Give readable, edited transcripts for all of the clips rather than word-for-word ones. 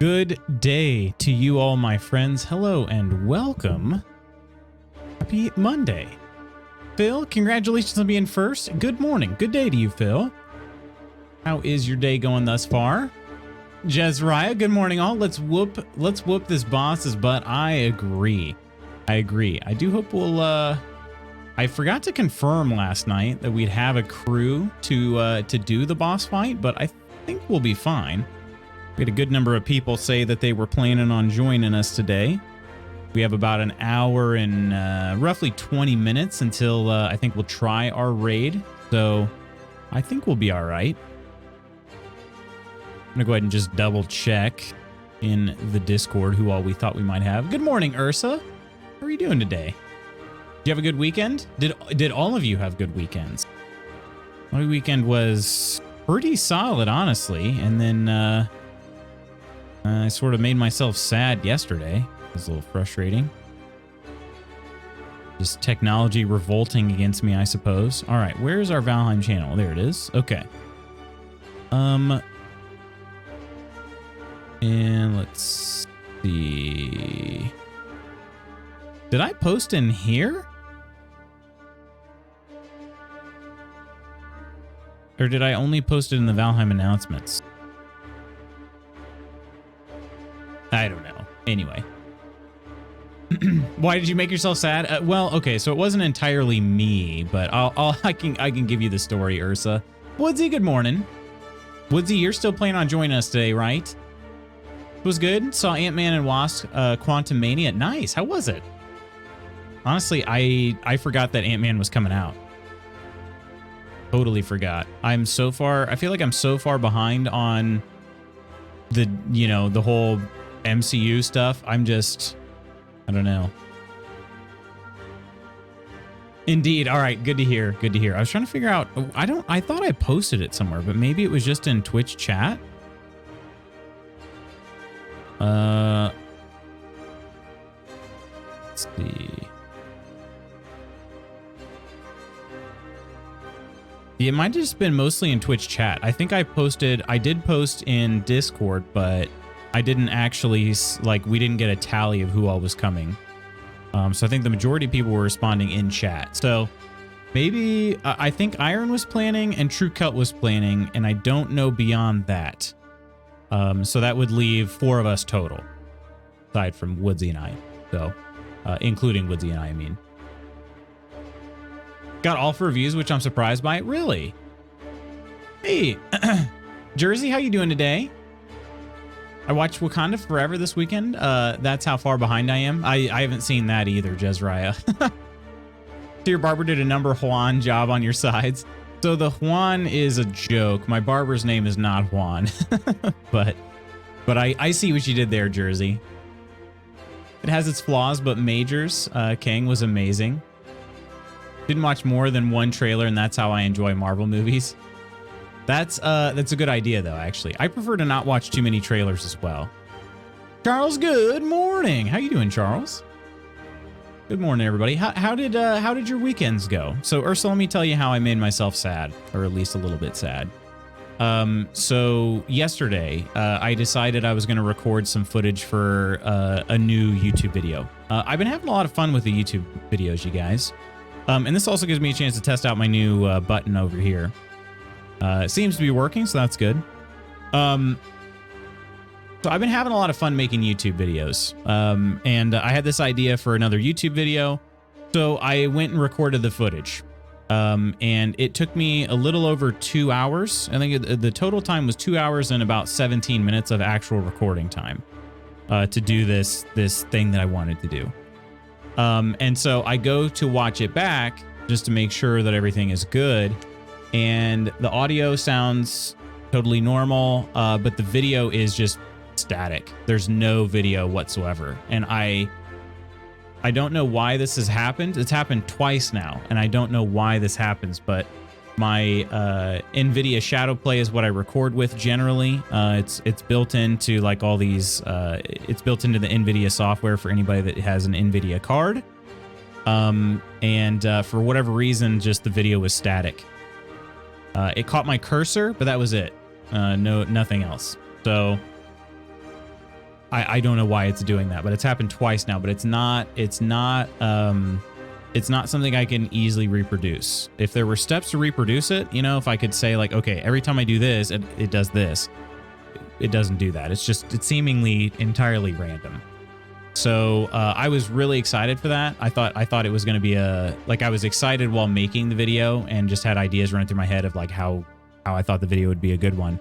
Good day to you all, my friends. Hello and welcome. Happy Monday. Phil, congratulations on being first. Good morning. Good day to you, Phil. How is your day going thus far? Jezriah, good morning all. Let's whoop this boss's butt. I agree. I do hope we'll I forgot to confirm last night that we'd have a crew to do the boss fight, but I think we'll be fine. We had a good number of people say that they were planning on joining us today. We have about an hour and roughly 20 minutes until I think we'll try our raid. So I think we'll be all right. I'm gonna go ahead and just double check in the Discord who all we thought we might have. Good morning, Ursa. How are you doing today? Did you have a good weekend? Did all of you have good weekends? My weekend was pretty solid, honestly. And then I sort of made myself sad yesterday. It was a little frustrating. Just technology revolting against me, I suppose. All right, where's our Valheim channel? There it is. Okay. And let's see. Did I post in here? Or did I only post it in the Valheim announcements? I don't know. Anyway. Why did you make yourself sad? Well, okay, so it wasn't entirely me, but I can give you the story, Ursa. Woodsy, good morning. Woodsy, you're still planning on joining us today, right? It was good. Saw Ant-Man and Wasp Quantum Mania. Nice. How was it? Honestly, I forgot that Ant-Man was coming out. Totally forgot. I feel like I'm so far behind on the, the whole MCU stuff. I don't know. Indeed. All right. Good to hear. Good to hear. I was trying to figure out, I thought I posted it somewhere, but maybe it was just in Twitch chat. Let's see. Yeah, it might have just been mostly in Twitch chat. I think I did post in Discord, but I didn't actually, we didn't get a tally of who all was coming. So I think the majority of people were responding in chat. So maybe, I think Iron was planning and True Cut was planning, and I don't know beyond that. So that would leave 4 of us total, aside from Woodsy and I. So, including Woodsy and I mean. Got all 4 reviews, which I'm surprised by. Really? Hey, Jersey, how you doing today? I watched Wakanda Forever this weekend. That's how far behind I am. I haven't seen that either, Jezriah. So your barber did a number Juan job on your sides. So the Juan is a joke. My barber's name is not Juan. but I see what you did there, Jersey. It has its flaws, but Majors, Kang was amazing. Didn't watch more than 1 trailer, and that's how I enjoy Marvel movies. That's a good idea, though, actually. I prefer to not watch too many trailers as well. Charles, good morning. How you doing, Charles? Good morning, everybody. How did your weekends go? So, Ursula, let me tell you how I made myself sad, or at least a little bit sad. So yesterday, I decided I was going to record some footage for a new YouTube video. I've been having a lot of fun with the YouTube videos, you guys. And this also gives me a chance to test out my new button over here. It seems to be working, so that's good. So I've been having a lot of fun making YouTube videos. And I had this idea for another YouTube video. So I went and recorded the footage. And it took me a little over 2 hours. I think the total time was 2 hours and about 17 minutes of actual recording time to do this thing that I wanted to do. And so I go to watch it back just to make sure that everything is good. And the audio sounds totally normal, but the video is just static. There's no video whatsoever. And I don't know why this has happened. It's happened twice now, and I don't know why this happens, but my NVIDIA Shadowplay is what I record with generally. It's built into like all these, it's built into the NVIDIA software for anybody that has an NVIDIA card. And for whatever reason, just the video was static. It caught my cursor, but that was it. Nothing else. So I don't know why it's doing that, but it's happened twice now. But it's not something I can easily reproduce. If there were steps to reproduce it, you know, if I could say like, okay, every time I do this, it does this. It doesn't do that. It's seemingly entirely random. So I was really excited for that. I thought it was going to be I was excited while making the video and just had ideas running through my head of like how I thought the video would be a good one,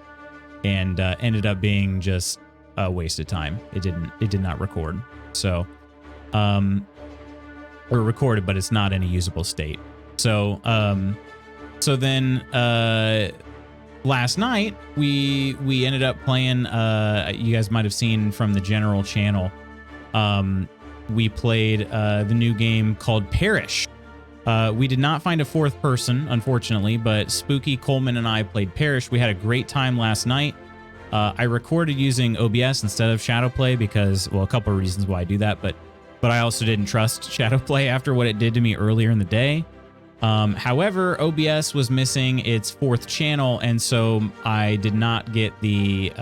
and ended up being just a waste of time. It did not record. So or recorded, but it's not in a usable state. So then last night we ended up playing, you guys might have seen from the general channel, we played the new game called Perish. We did not find a fourth person, unfortunately, but Spooky, Coleman, and I played Perish. We had a great time last night. I recorded using OBS instead of Shadowplay because, well, a couple of reasons why I do that, but I also didn't trust Shadowplay after what it did to me earlier in the day. However, OBS was missing its fourth channel, and so I did not get the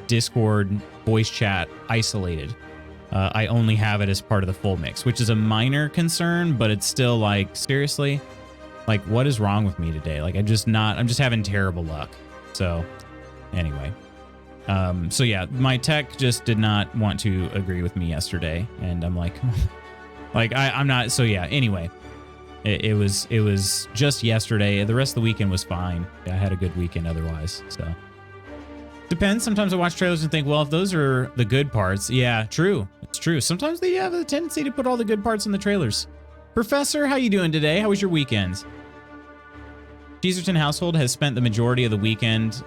Discord voice chat isolated. I only have it as part of the full mix, which is a minor concern, but it's still like, seriously, like what is wrong with me today? Like I'm just having terrible luck. So anyway, so yeah, my tech just did not want to agree with me yesterday, and I'm like, I'm not. So yeah, anyway, it was just yesterday. The rest of the weekend was fine. I had a good weekend otherwise. So depends. Sometimes I watch trailers and think, well, if those are the good parts, yeah, true. It's true. Sometimes they have a tendency to put all the good parts in the trailers. Professor, how you doing today? How was your weekend? Cheeserton household has spent the majority of the weekend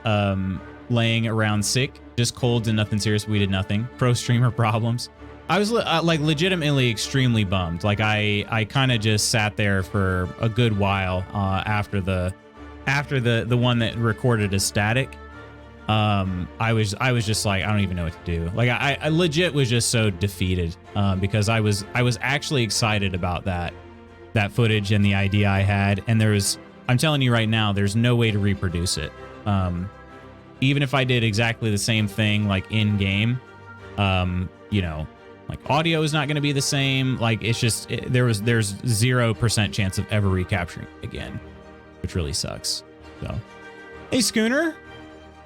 laying around sick, just colds and nothing serious. We did nothing. Pro streamer problems. I was like legitimately extremely bummed. Like I kind of just sat there for a good while after the one that recorded as static. I was just like, I don't even know what to do. Like I legit was just so defeated because I was actually excited about that footage and the idea I had, and I'm telling you right now, there's no way to reproduce it. Even if I did exactly the same thing like in game, you know, like audio is not going to be the same. Like it's just there's 0% chance of ever recapturing it again, which really sucks. So, hey Schooner.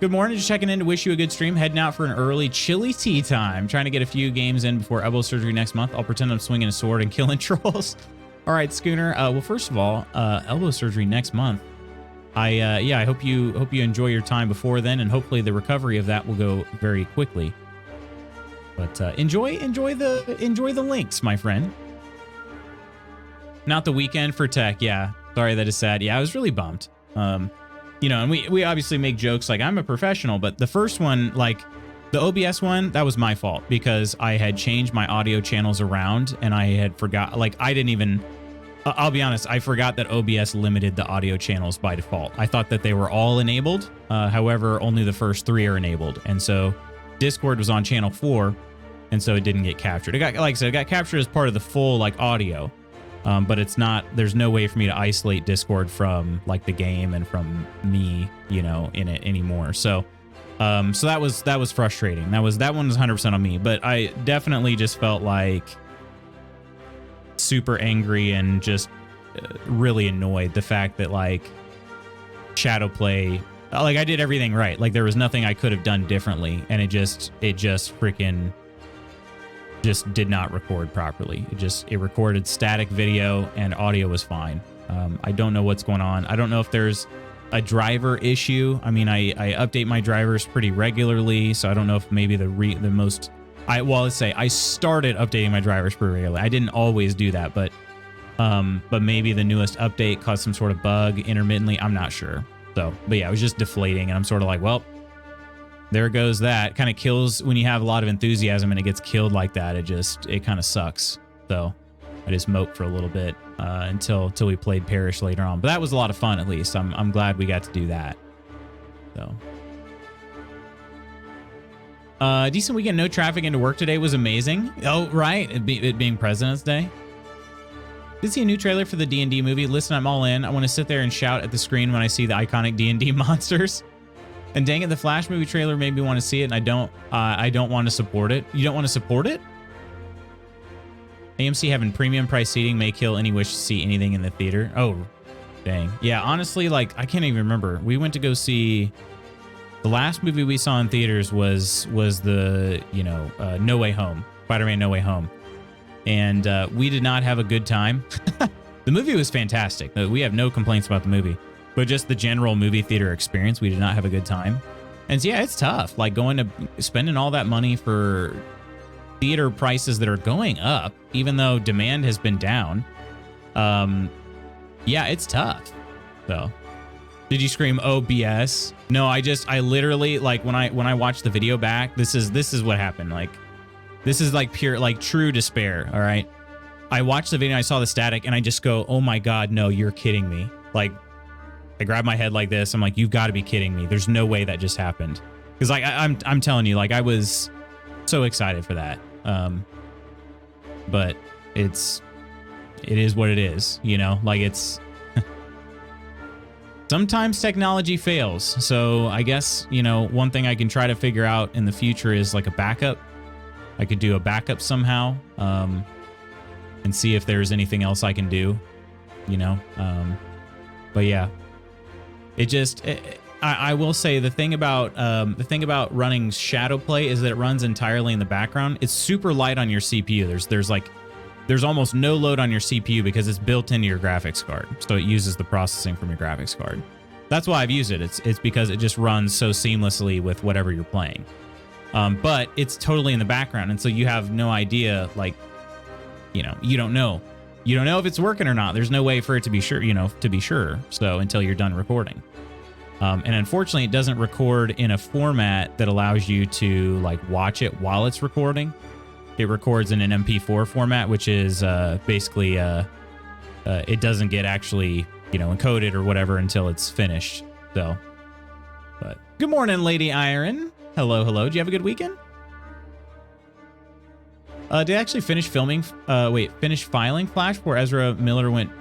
Good morning, just checking in to wish you a good stream. Heading out for an early chilly tea time. Trying to get a few games in before elbow surgery next month. I'll pretend I'm swinging a sword and killing trolls. All right, Schooner. Well, first of all, elbow surgery next month. I hope you enjoy your time before then, and hopefully the recovery of that will go very quickly. But enjoy the links, my friend. Not the weekend for tech. Yeah, sorry that is sad. Yeah, I was really bummed. You know, and we obviously make jokes like I'm a professional, but the first one, like the OBS one, that was my fault because I had changed my audio channels around and I had forgot, like I didn't even, I'll be honest, I forgot that OBS limited the audio channels by default. I thought that they were all enabled. However, only the first 3 are enabled. And so Discord was on channel 4, and so it didn't get captured. It got, like I said, it got captured as part of the full like audio. But it's not, there's no way for me to isolate Discord from like the game and from me, you know, in it anymore. So that was frustrating. That one was 100% on me, but I definitely just felt like super angry and just really annoyed the fact that like Shadowplay, like I did everything right. Like there was nothing I could have done differently. And it just freaking just did not record properly. It recorded static video and audio was fine. I don't know what's going on. I don't know if there's a driver issue. I mean, I update my drivers pretty regularly, so I don't know if maybe let's say I started updating my drivers pretty regularly. I didn't always do that, but maybe the newest update caused some sort of bug intermittently. I'm not sure. So, but yeah, it was just deflating, and I'm sort of like, well, there goes that. Kind of kills when you have a lot of enthusiasm and it gets killed like that. It kind of sucks. So I just moped for a little bit until we played Perish later on. But that was a lot of fun, at least. I'm glad we got to do that. So decent weekend. No traffic into work today was amazing. Oh, right. It being President's Day. Did see a new trailer for the D&D movie. Listen, I'm all in. I want to sit there and shout at the screen when I see the iconic D&D monsters. And dang it, the Flash movie trailer made me want to see it, and I don't want to support it. You don't want to support it? AMC having premium price seating may kill any wish to see anything in the theater. Oh, dang. Yeah, honestly, like, I can't even remember. We went to go see... The last movie we saw in theaters was the, you know, No Way Home. Spider-Man No Way Home. And we did not have a good time. The movie was fantastic. We have no complaints about the movie. But just the general movie theater experience, we did not have a good time. And so, yeah, it's tough. Like, spending all that money for theater prices that are going up, even though demand has been down. Yeah, it's tough. So, did you scream OBS? No, I literally, like, when I watched the video back, this is what happened. Like, this is like pure, like, true despair. All right. I watched the video, I saw the static, and I just go, oh my God, no, you're kidding me. Like, I grabbed my head like this. I'm like, you've got to be kidding me. There's no way that just happened. Because, like, I'm telling you, like, I was so excited for that. But it is what it is, you know? Like, it's... Sometimes technology fails. So I guess, you know, one thing I can try to figure out in the future is, like, a backup. I could do a backup somehow, and see if there's anything else I can do, you know? But yeah. I will say the thing about running shadow play is that it runs entirely in the background. It's super light on your CPU. There's almost no load on your CPU because it's built into your graphics card. So it uses the processing from your graphics card. That's why I've used it. It's because it just runs so seamlessly with whatever you're playing. But it's totally in the background, and so you have no idea, like, you know, you don't know if it's working or not. There's no way for it to be sure, you know, So until you're done recording. And unfortunately, it doesn't record in a format that allows you to, like, watch it while it's recording. It records in an MP4 format, which is basically it doesn't get actually, you know, encoded or whatever until it's finished. So, but good morning, Lady Iron. Hello. Did you have a good weekend? Did I actually finish filing Flash before Ezra Miller went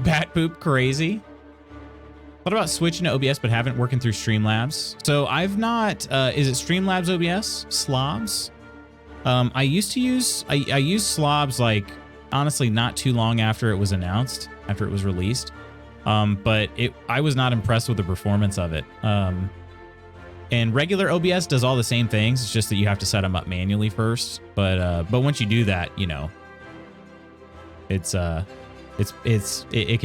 bat poop crazy? Thought about switching to OBS, but haven't, working through Streamlabs. So I've not, is it Streamlabs OBS? Slobs? I used Slobs, like, honestly, not too long after it was announced, after it was released. But I was not impressed with the performance of it. And regular OBS does all the same things. It's just that you have to set them up manually first. But once you do that, you know, it can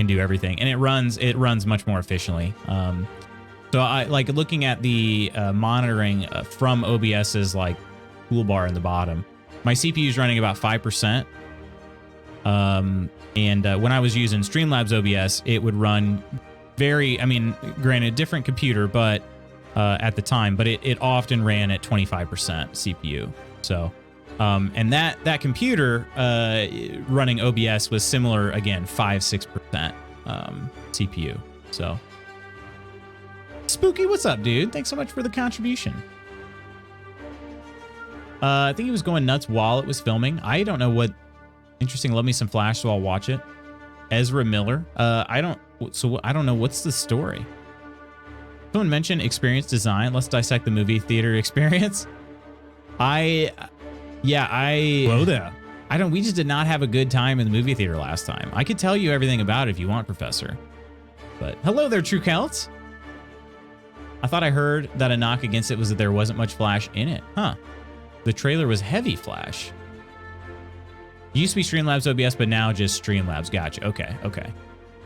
do everything, and it runs much more efficiently. So I like looking at the monitoring from OBS's, like, toolbar in the bottom. My CPU is running about 5%. And when I was using Streamlabs OBS, it would run granted, different computer, but at the time, but it often ran at 25% CPU. So, and that computer running OBS was similar, again, 5-6% CPU. So, Spooky, what's up, dude? Thanks so much for the contribution. I think he was going nuts while it was filming. I don't know what. Interesting. Love me some Flash, so I'll watch it. Ezra Miller. I don't know what's the story. Someone mentioned experience design. Let's dissect the movie theater experience. Hello there. We just did not have a good time in the movie theater last time. I could tell you everything about it if you want, Professor. But hello there, True Celts. I thought I heard that a knock against it was that there wasn't much Flash in it. Huh. The trailer was heavy Flash. It used to be Streamlabs OBS, but now just Streamlabs. Gotcha. Okay.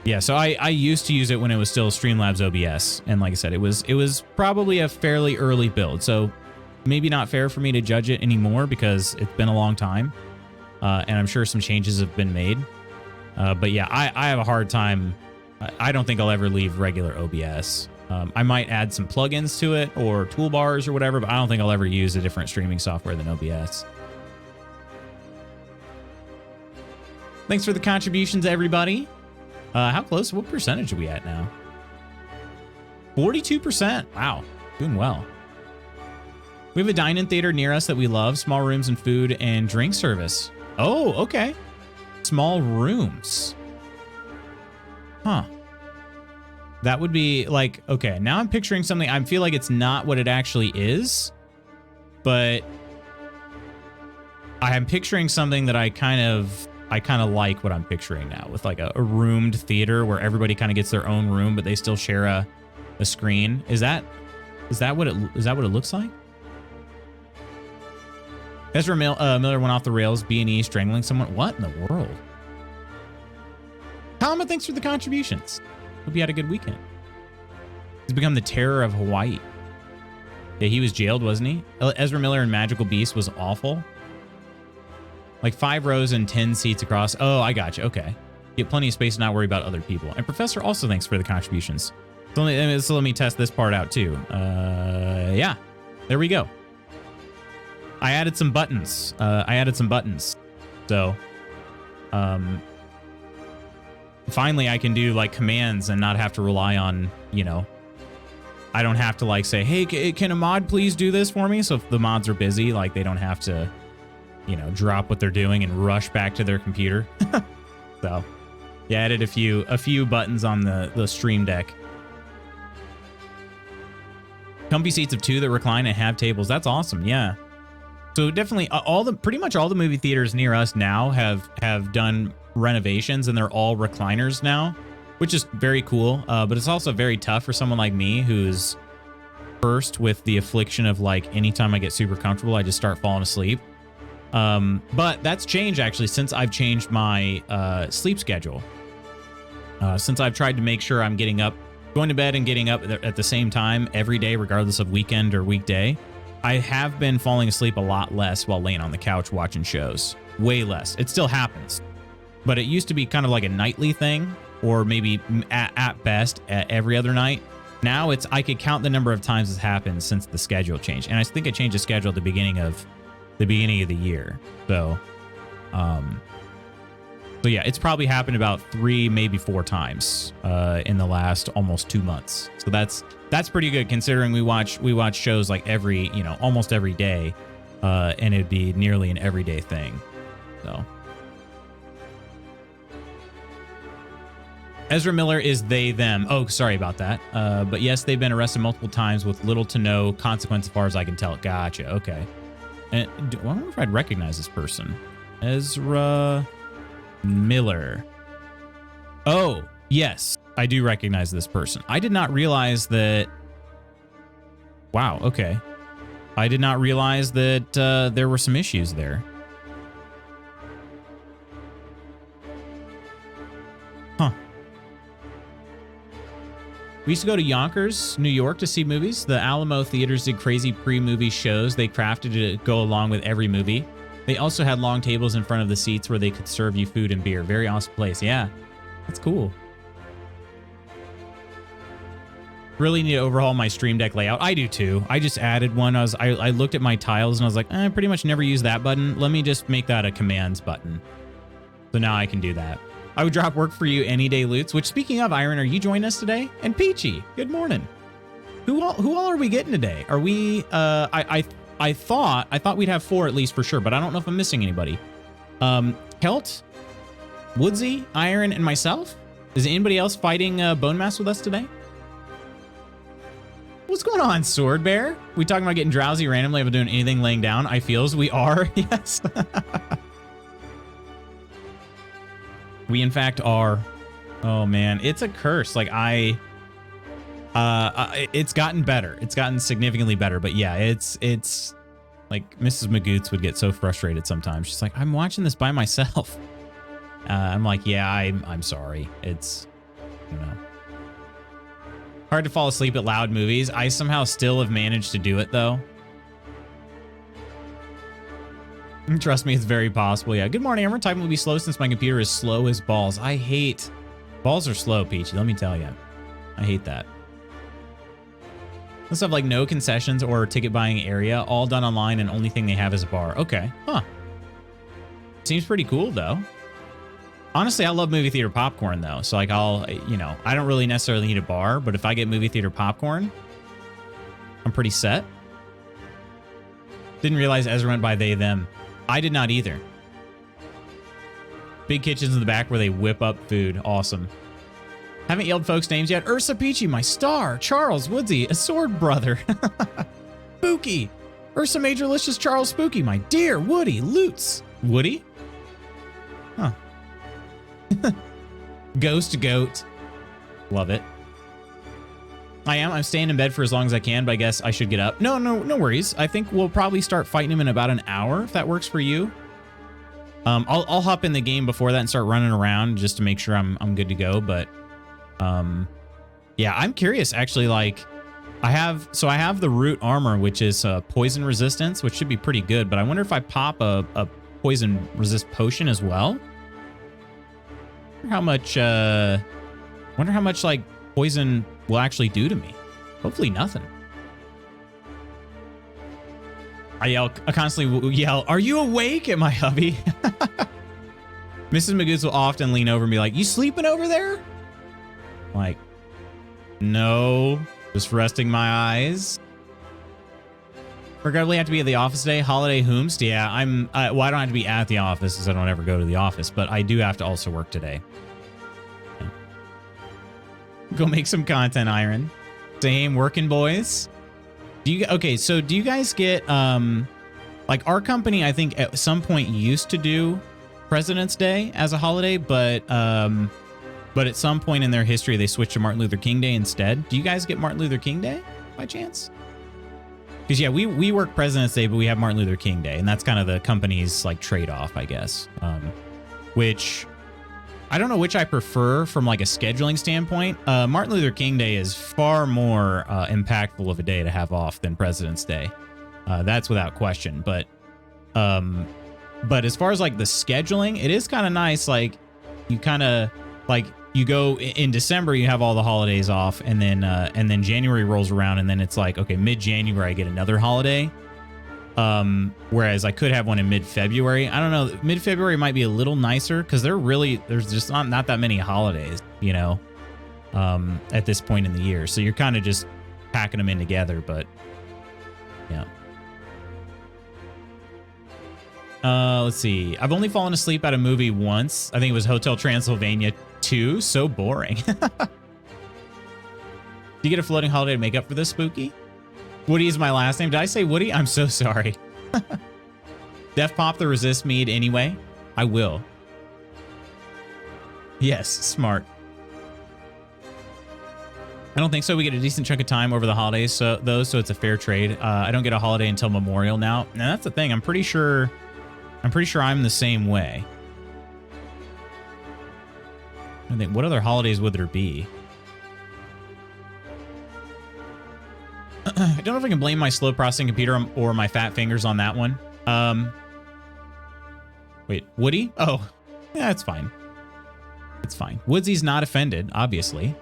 Yeah, so I used to use it when it was still Streamlabs OBS, and like I said, it was probably a fairly early build, so maybe not fair for me to judge it anymore because it's been a long time, and I'm sure some changes have been made. But yeah, I have a hard time. I don't think I'll ever leave regular OBS. I might add some plugins to it or toolbars or whatever, but I don't think I'll ever use a different streaming software than OBS. Thanks for the contributions, everybody. How close? What percentage are we at now? 42%. Wow. Doing well. We have a dine-in theater near us that we love. Small rooms and food and drink service. Oh, okay. Small rooms. Huh. That would be like, okay, now I'm picturing something. I feel like it's not what it actually is, but I am picturing something that I kind of like what I'm picturing now, with like a roomed theater where everybody kind of gets their own room, but they still share a screen. Is that what it looks like? Ezra Miller went off the rails, B&E strangling someone. What in the world? Kama, thanks for the contributions. Hope you had a good weekend. He's become the terror of Hawaii. Yeah, he was jailed, wasn't he? Ezra Miller in Magical Beast was awful. Like 5 rows and 10 seats across. Oh, I got you. Okay. Get plenty of space to not worry about other people. And Professor also thanks for the contributions. So let me test this part out too. Yeah, there we go. I added some buttons. So, finally I can do like commands and not have to rely on, you know, I don't have to like say, hey, can a mod please do this for me? So if the mods are busy, like they don't have to, you know, drop what they're doing and rush back to their computer. So yeah, I added a few buttons on the Stream Deck. Comfy seats of 2 that recline and have tables. That's awesome. Yeah. So definitely pretty much all the movie theaters near us now have done renovations, and they're all recliners now, which is very cool. But it's also very tough for someone like me who's cursed with the affliction of like anytime I get super comfortable, I just start falling asleep. But that's changed actually since I've changed my sleep schedule. Since I've tried to make sure I'm going to bed and getting up at the same time every day, regardless of weekend or weekday, I have been falling asleep a lot less while laying on the couch watching shows. Way less. It still happens. But it used to be kind of like a nightly thing, or maybe at best every other night. Now I could count the number of times it's happened since the schedule changed. And I think I changed the schedule at the beginning of the year. So, so yeah, it's probably happened about 3, maybe 4 times in the last almost 2 months. So that's pretty good considering we watch shows like almost every day, and it'd be nearly an everyday thing. So Ezra Miller is they them. Oh, sorry about that. But yes, they've been arrested multiple times with little to no consequence as far as I can tell. Gotcha. Okay. And I wonder if I'd recognize this person. Ezra Miller. Oh, yes, I do recognize this person. I did not realize that. Wow, okay. I did not realize that there were some issues there. Huh. We used to go to Yonkers, New York to see movies. The Alamo theaters did crazy pre-movie shows they crafted to go along with every movie. They also had long tables in front of the seats where they could serve you food and beer. Very awesome place. Yeah, that's cool. Really need to overhaul my Stream Deck layout. I do too. I just added one. I looked at my tiles and I was like, I pretty much never use that button. Let me just make that a commands button. So now I can do that. I would drop work for you any day, Lutz. Which, speaking of, Iron, are you joining us today? And Peachy, good morning. Who all are we getting today? Are we? I thought we'd have 4 at least for sure, but I don't know if I'm missing anybody. Kelt, Woodsy, Iron, and myself. Is anybody else fighting Bone Mass with us today? What's going on, Sword Bear? We talking about getting drowsy randomly about doing anything laying down? I feels we are. Yes. We in fact are. Oh man, it's a curse. Like it's gotten better. It's gotten significantly better, but yeah, it's like Mrs. Magoots would get so frustrated sometimes. She's like, I'm watching this by myself. I'm like, yeah, I'm sorry. It's, you know, hard to fall asleep at loud movies. I somehow still have managed to do it though. Trust me, it's very possible. Yeah. Good morning. I'm typing will be slow since my computer is slow as balls. I hate balls are slow, Peachy. Let me tell you, I hate that. Let's have like no concessions or ticket buying area, all done online, and only thing they have is a bar. Okay. Huh. Seems pretty cool though. Honestly, I love movie theater popcorn though. So like I don't really necessarily need a bar, but if I get movie theater popcorn, I'm pretty set. Didn't realize Ezra went by they, them. I did not either. Big kitchens in the back where they whip up food. Awesome. Haven't yelled folks' names yet. Ursa Peachy, my star. Charles, Woodsy, a sword brother. Spooky. Ursa Majorlicious, Charles Spooky, my dear. Woody, Lutz. Woody? Huh. Ghost Goat. Love it. I'm staying in bed for as long as I can, but I guess I should get up. No worries. I think we'll probably start fighting him in about an hour, if that works for you. I'll hop in the game before that and start running around just to make sure I'm good to go. But yeah, I'm curious actually. Like, I have the root armor, which is poison resistance, which should be pretty good. But I wonder if I pop a poison resist potion as well. Wonder how much like poison will actually do to me. Hopefully nothing. I constantly yell, "Are you awake?" at my hubby. Mrs. Magoots will often lean over and be like, "You sleeping over there?" I'm like, no, just resting my eyes. Regrettably, I have to be at the office today. Holiday Hoomst. Yeah, well, I don't have to be at the office because I don't ever go to the office, but I do have to also work today. Yeah. Go make some content, Iron. Same, working boys. Okay, so do you guys get, like our company, I think at some point used to do President's Day as a holiday, but at some point in their history, they switched to Martin Luther King Day instead. Do you guys get Martin Luther King Day by chance? Because yeah, we work President's Day, but we have Martin Luther King Day, and that's kind of the company's like trade-off, I guess. Which I don't know which I prefer from like a scheduling standpoint. Martin Luther King Day is far more impactful of a day to have off than President's Day. That's without question. But as far as like the scheduling, it is kind of nice. Like you kind of like you go in December, you have all the holidays off, and then January rolls around, and then it's like, okay, mid-January I get another holiday. Whereas I could have one in mid-February. I don't know. Mid-February might be a little nicer because there's just not that many holidays, you know, at this point in the year. So you're kind of just packing them in together. But yeah. Let's see. I've only fallen asleep at a movie once. I think it was Hotel Transylvania 2. So boring. Do you get a floating holiday to make up for this, Spooky? Woody is my last name. Did I say Woody? I'm so sorry. Def pop the resist mead anyway. I will. Yes, smart. I don't think so. We get a decent chunk of time over the holidays, so it's a fair trade. I don't get a holiday until Memorial now. And that's the thing. I'm pretty sure I'm the same way. I think, what other holidays would there be? I don't know if I can blame my slow processing computer or my fat fingers on that one. Wait, Woody? Oh, yeah, it's fine. It's fine. Woodsy's not offended, obviously.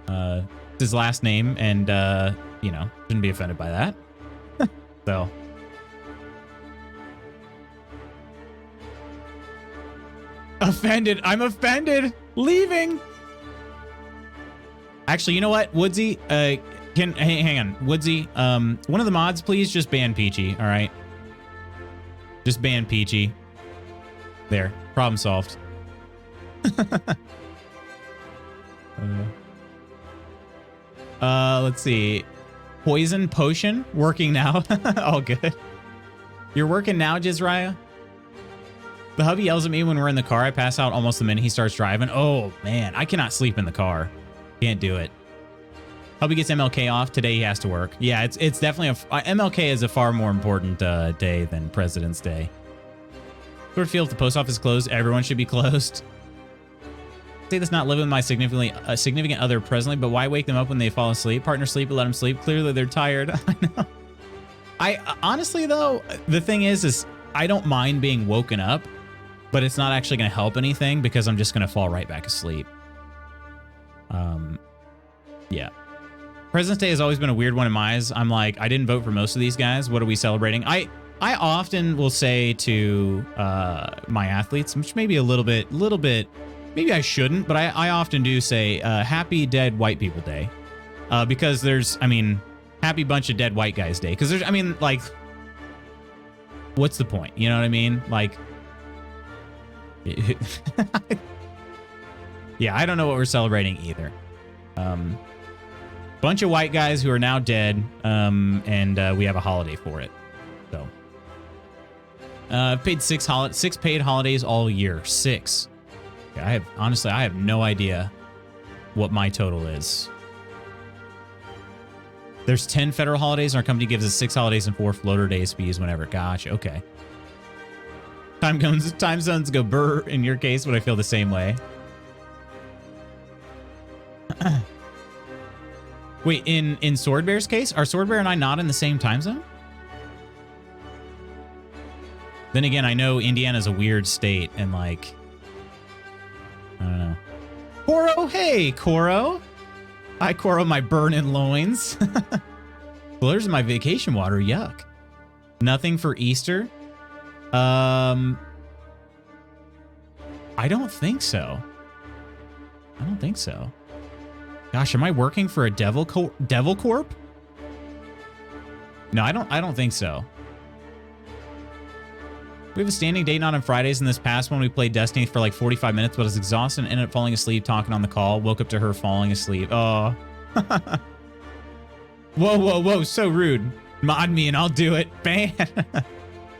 It's his last name, and, you know, shouldn't be offended by that. So. Offended. I'm offended. Leaving. Actually, you know what, Woodsy? Hang on, Woodsy. One of the mods, please just ban Peachy. All right, just ban Peachy. There, problem solved. Let's see. Poison potion working now. All good. You're working now, Jizraya? The hubby yells at me when we're in the car. I pass out almost the minute he starts driving. Oh man, I cannot sleep in the car. Can't do it. Hubby gets MLK off. Today he has to work. Yeah, it's definitely MLK is a far more important day than President's Day. Sort of feel if the post office is closed, everyone should be closed. Say this not living with my significant other presently, but why wake them up when they fall asleep? Partner sleep, but let them sleep. Clearly they're tired. I know. I honestly though, the thing is I don't mind being woken up, but it's not actually going to help anything because I'm just going to fall right back asleep. Yeah. President's Day has always been a weird one in my eyes. I'm like, I didn't vote for most of these guys. What are we celebrating? I often will say to my athletes, which may be a little bit, maybe I shouldn't, but I often do say, Happy Dead White People Day. Because happy bunch of dead white guys day. Because like, what's the point? You know what I mean? Like, Yeah, I don't know what we're celebrating either. Bunch of white guys who are now dead, and we have a holiday for it. So, I've paid six paid holidays all year. 6. Yeah, honestly, I have no idea what my total is. There's 10 federal holidays, and our company gives us 6 holidays and 4 floater days fees whenever. Gotcha. Okay. Time zones go burr in your case, but I feel the same way. Wait, in Swordbear's case, are Swordbear and I not in the same time zone? Then again, I know Indiana's a weird state, and like, I don't know. Koro, hey, Koro. Hi, Koro, my burning loins. Well, there's my vacation water. Yuck. Nothing for Easter? I don't think so. I don't think so. Gosh, am I working for a Devil Corp? No, I don't think so. We have a standing date night on Fridays, and this past one we played Destiny for like 45 minutes, but I was exhausted and ended up falling asleep talking on the call. Woke up to her falling asleep. Oh. Whoa, so rude. Mod me and I'll do it. Ban.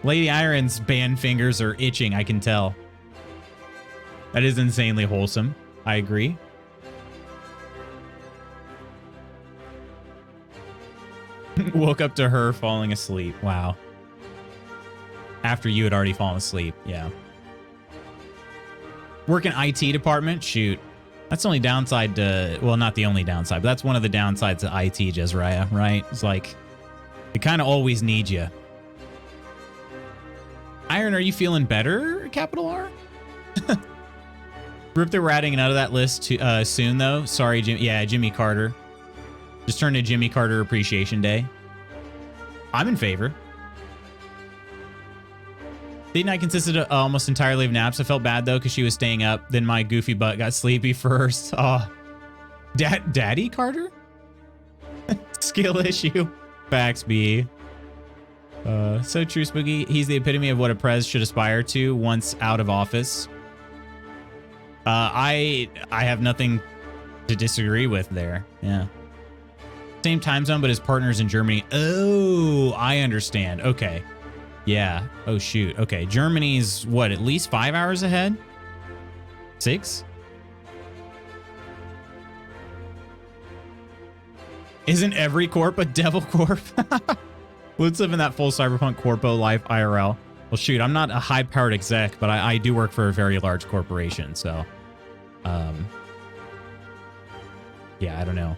Lady Iron's band fingers are itching, I can tell. That is insanely wholesome. I agree. Woke up to her falling asleep. Wow. After you had already fallen asleep. Yeah. Work in IT department? Shoot. That's the only downside to... Well, not the only downside, but that's one of the downsides to IT, Jezraiah, right? It's like, they kind of always need you. Iron, are you feeling better, capital R? Rip that we're adding another to that list soon, though. Sorry, Jim. Yeah, Jimmy Carter. Just turned to Jimmy Carter Appreciation Day. I'm in favor. Date night consisted of almost entirely of naps. I felt bad, though, because she was staying up. Then my goofy butt got sleepy first. Oh. Daddy Carter? Skill issue. Facts, B. So true, Spooky. He's the epitome of what a prez should aspire to once out of office. I have nothing to disagree with there. Yeah. Same time zone, but his partner's in Germany. Oh, I understand. Okay. Yeah. Oh, shoot. Okay. Germany's what, at least 5 hours ahead? 6? Isn't every corp a devil corp? Let's live in that full cyberpunk corpo life IRL. Well, shoot, I'm not a high-powered exec, but I do work for a very large corporation, so... yeah, I don't know.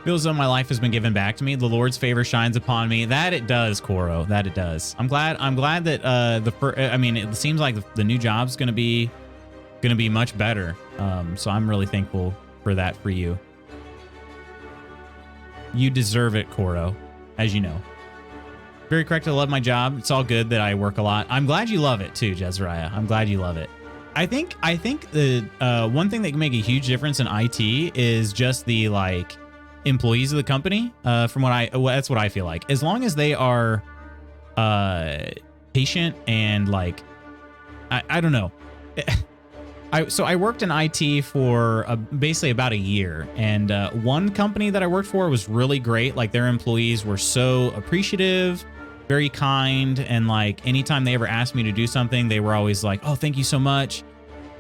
Feels as though my life has been given back to me. The Lord's favor shines upon me. That it does, Koro. That it does. I'm glad that I mean, it seems like the new job's gonna be much better. So I'm really thankful for that for you. You deserve it, Koro, as you know. Very correct. I love my job. It's all good that I work a lot. I'm glad you love it too, Jezraiah. I'm glad you love it. I think the one thing that can make a huge difference in IT is just the like employees of the company. From that's what I feel like. As long as they are patient and like, I don't know. So I worked in IT for basically about a year, and one company that I worked for was really great. Like their employees were so appreciative, very kind, and like anytime they ever asked me to do something, they were always like, "Oh, thank you so much."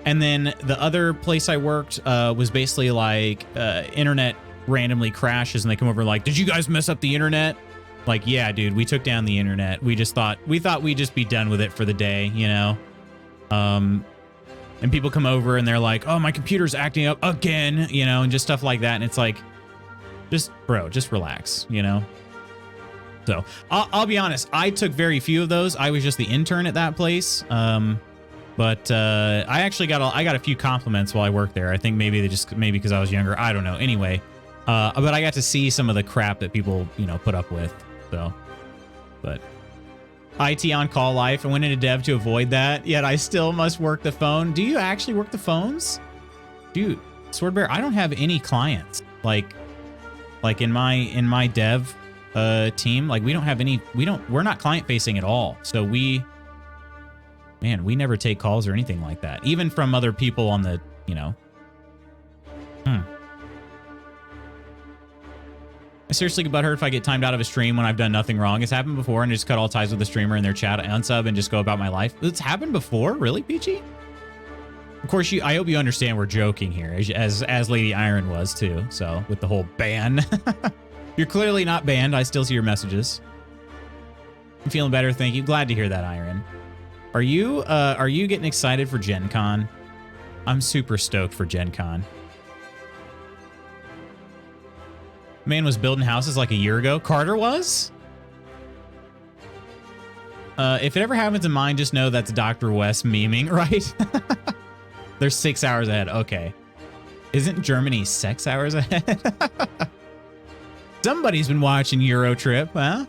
And then the other place I worked was basically like internet randomly crashes, and they come over like, "Did you guys mess up the internet?" Like, yeah, dude, we took down the internet. We thought we'd just be done with it for the day, you know. And people come over and they're like, "Oh, my computer's acting up again," you know, and just stuff like that. And it's like, just relax, you know. So I'll be honest, I took very few of those. I was just the intern at that place. But I actually got a few compliments while I worked there. I think maybe because I was younger. I don't know. Anyway, but I got to see some of the crap that people, you know, put up with. So, but IT on call life. I went into dev to avoid that, yet I still must work the phone. Do you actually work the phones? Dude, Swordbear, I don't have any clients. Like in my dev team, like we don't have any, we're not client facing at all. So we never take calls or anything like that. Even from other people on the you know. I seriously get butthurt if I get timed out of a stream when I've done nothing wrong. It's happened before, and I just cut all ties with the streamer and their chat, unsub, and just go about my life. It's happened before? Really, Peachy? Of course, I hope you understand we're joking here, as Lady Iron was too. So with the whole ban, you're clearly not banned. I still see your messages. I'm feeling better, thank you. Glad to hear that, Iron. Are you getting excited for Gen Con? I'm super stoked for Gen Con. Man was building houses like a year ago. Carter was? If it ever happens in mine, just know that's Dr. West memeing, right? They're 6 hours ahead. Okay. Isn't Germany 6 hours ahead? Somebody's been watching Eurotrip, huh?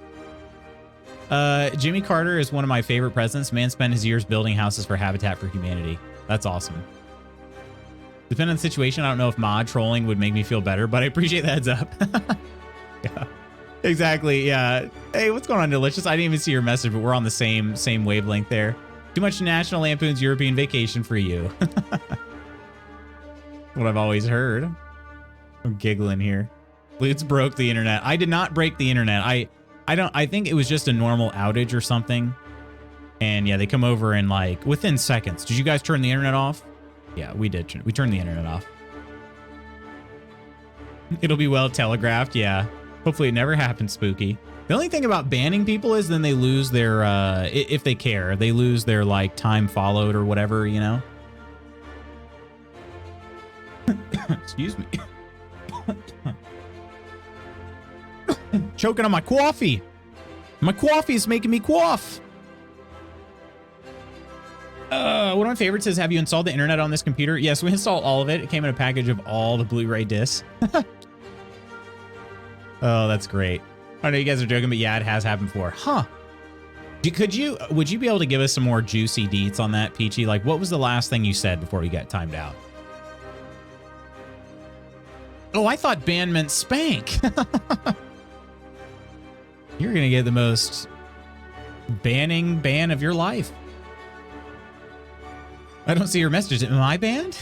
Jimmy Carter is one of my favorite presidents. Man spent his years building houses for Habitat for Humanity. That's awesome. Depending on the situation, I don't know if mod trolling would make me feel better, but I appreciate the heads up. Yeah, exactly. Yeah. Hey, what's going on, Delicious? I didn't even see your message, but we're on the same wavelength there. Too much National Lampoon's European Vacation for you. What I've always heard. I'm giggling here. Lutz broke the internet. I did not break the internet. I think it was just a normal outage or something. And yeah, they come over and like within seconds. Did you guys turn the internet off? Yeah, we did. We turned the internet off. It'll be well telegraphed. Yeah. Hopefully it never happens, Spooky. The only thing about banning people is then they lose their, if they care, they lose their like time followed or whatever, you know? Excuse me. Choking on my coffee. My coffee is making me cough. One of my favorites is, have you installed the internet on this computer? Yes, we installed all of it. It came in a package of all the Blu-ray discs. Oh, that's great. I know you guys are joking, but yeah, it has happened before. Huh. Would you be able to give us some more juicy deets on that, Peachy? Like, what was the last thing you said before you got timed out? Oh, I thought ban meant spank. You're going to get the most banning ban of your life. I don't see your messages. Am I banned?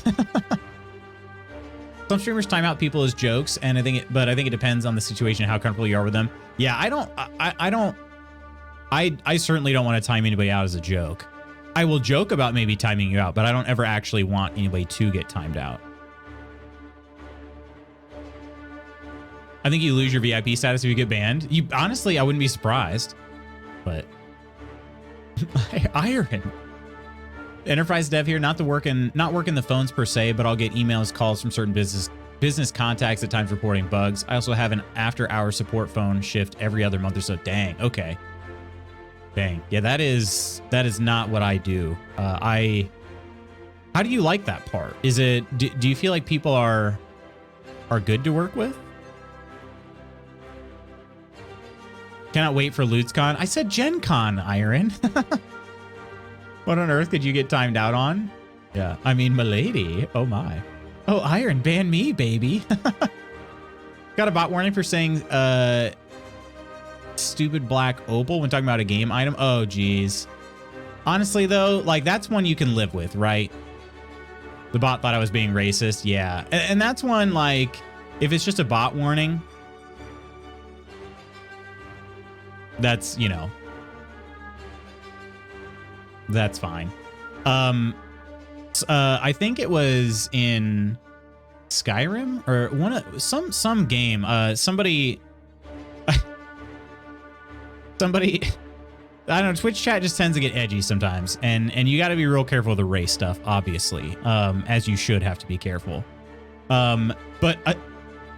Some streamers time out people as jokes, and I think it depends on the situation, how comfortable you are with them. Yeah, I certainly don't want to time anybody out as a joke. I will joke about maybe timing you out, but I don't ever actually want anybody to get timed out. I think you lose your VIP status if you get banned. Honestly, I wouldn't be surprised, but Iron. Enterprise dev here, not working the phones per se, but I'll get emails, calls from certain business contacts at times reporting bugs. I also have an after-hour support phone shift every other month or so. Dang. Okay. Dang. Yeah, that is not what I do. How do you like that part? Is it? Do you feel like people are good to work with? Cannot wait for LutzCon. I said Gen Con, Iron. What on earth could you get timed out on? Yeah, I mean, milady. Oh my. Oh, Iron, ban me, baby. Got a bot warning for saying stupid black opal when talking about a game item. Oh, geez. Honestly, though, like that's one you can live with, right? The bot thought I was being racist. Yeah, and that's one like if it's just a bot warning, that's, you know, that's fine. I think it was in Skyrim or some game. Somebody, I don't know. Twitch chat just tends to get edgy sometimes, and you got to be real careful with the race stuff, obviously, as you should have to be careful. But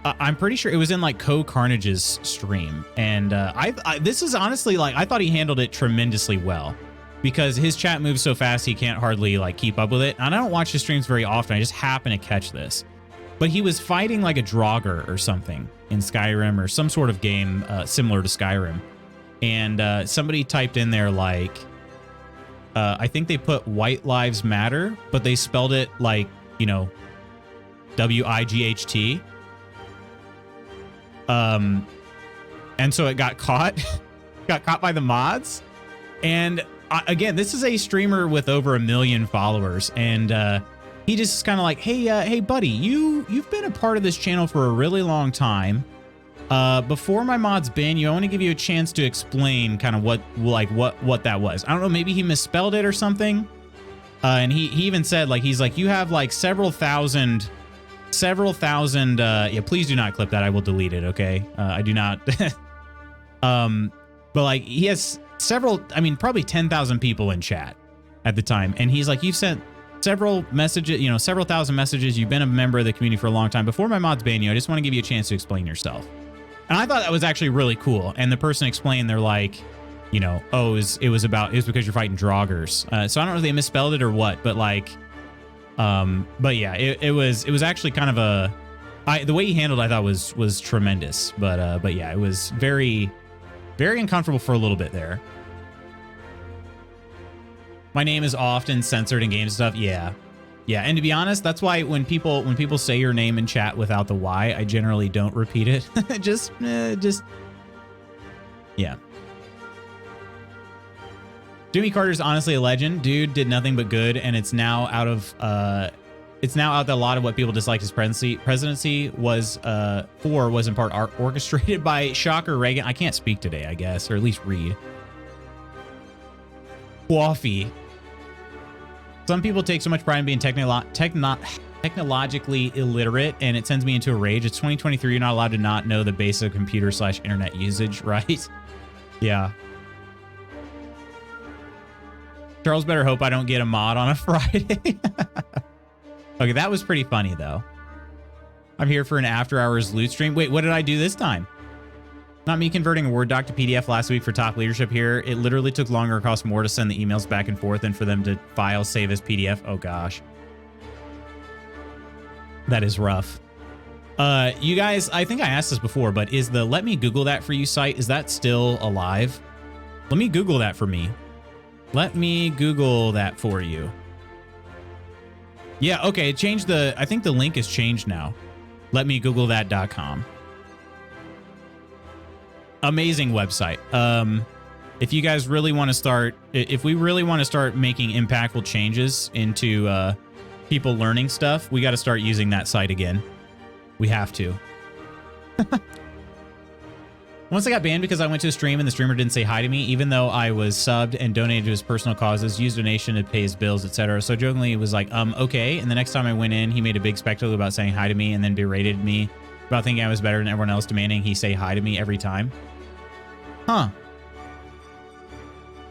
I'm pretty sure it was in like Carnage's stream, and this is honestly like I thought he handled it tremendously well. Because his chat moves so fast, he can't hardly like keep up with it. And I don't watch his streams very often. I just happen to catch this. But he was fighting like a Draugr or something in Skyrim or some sort of game similar to Skyrim. And somebody typed in there like, I think they put White Lives Matter, but they spelled it like, you know, W-I-G-H-T. And so it got caught by the mods. And again, this is a streamer with over 1 million followers, and he just is kind of like, hey, buddy, you've been a part of this channel for a really long time. Before my mod's ban, I want to give you a chance to explain kind of what that was. I don't know, maybe he misspelled it or something. And he even said, like, he's like, you have like several thousand, yeah, please do not clip that. I will delete it. Okay. I do not, but like he has several, I mean, probably 10,000 people in chat at the time. And he's like, you've sent several messages, you know, several thousand messages. You've been a member of the community for a long time. Before my mods ban you, I just want to give you a chance to explain yourself. And I thought that was actually really cool. And the person explained, they're like, you know, oh, it was because you're fighting Draugrs. So I don't know if they misspelled it or what, but like, but yeah, it was actually kind of the way he handled it, I thought was tremendous. But yeah, it was very, very uncomfortable for a little bit there. My name is often censored in game stuff. Yeah. Yeah. And to be honest, that's why when people say your name in chat without the Y, I generally don't repeat it. just, yeah. Jimmy Carter's honestly a legend. Dude did nothing but good, and it's now out that a lot of what people disliked his presidency was in part orchestrated by Shocker Reagan. I can't speak today, I guess, or at least read. Coffee. Some people take so much pride in being technologically illiterate, and it sends me into a rage. It's 2023. You're not allowed to not know the basic computer/internet usage, right? Yeah. Charles better hope I don't get a mod on a Friday. Okay, that was pretty funny, though. I'm here for an after-hours loot stream. Wait, what did I do this time? Not me converting a Word doc to PDF last week for top leadership here. It literally took longer and cost more to send the emails back and forth than for them to file save as PDF. Oh, gosh. That is rough. You guys, I think I asked this before, but is the Let Me Google That For You site, is that still alive? Let me Google that for me. Let me Google that for you. Yeah, okay, I think the link has changed now. LetMeGoogleThat.com. Amazing website. If you guys really want to start, if we really want to start making impactful changes into people learning stuff, we got to start using that site again. We have to. Once I got banned because I went to a stream and the streamer didn't say hi to me, even though I was subbed and donated to his personal causes, used donation to pay his bills, etc. So jokingly, it was like, okay. And the next time I went in, he made a big spectacle about saying hi to me and then berated me about thinking I was better than everyone else, demanding he say hi to me every time. Huh.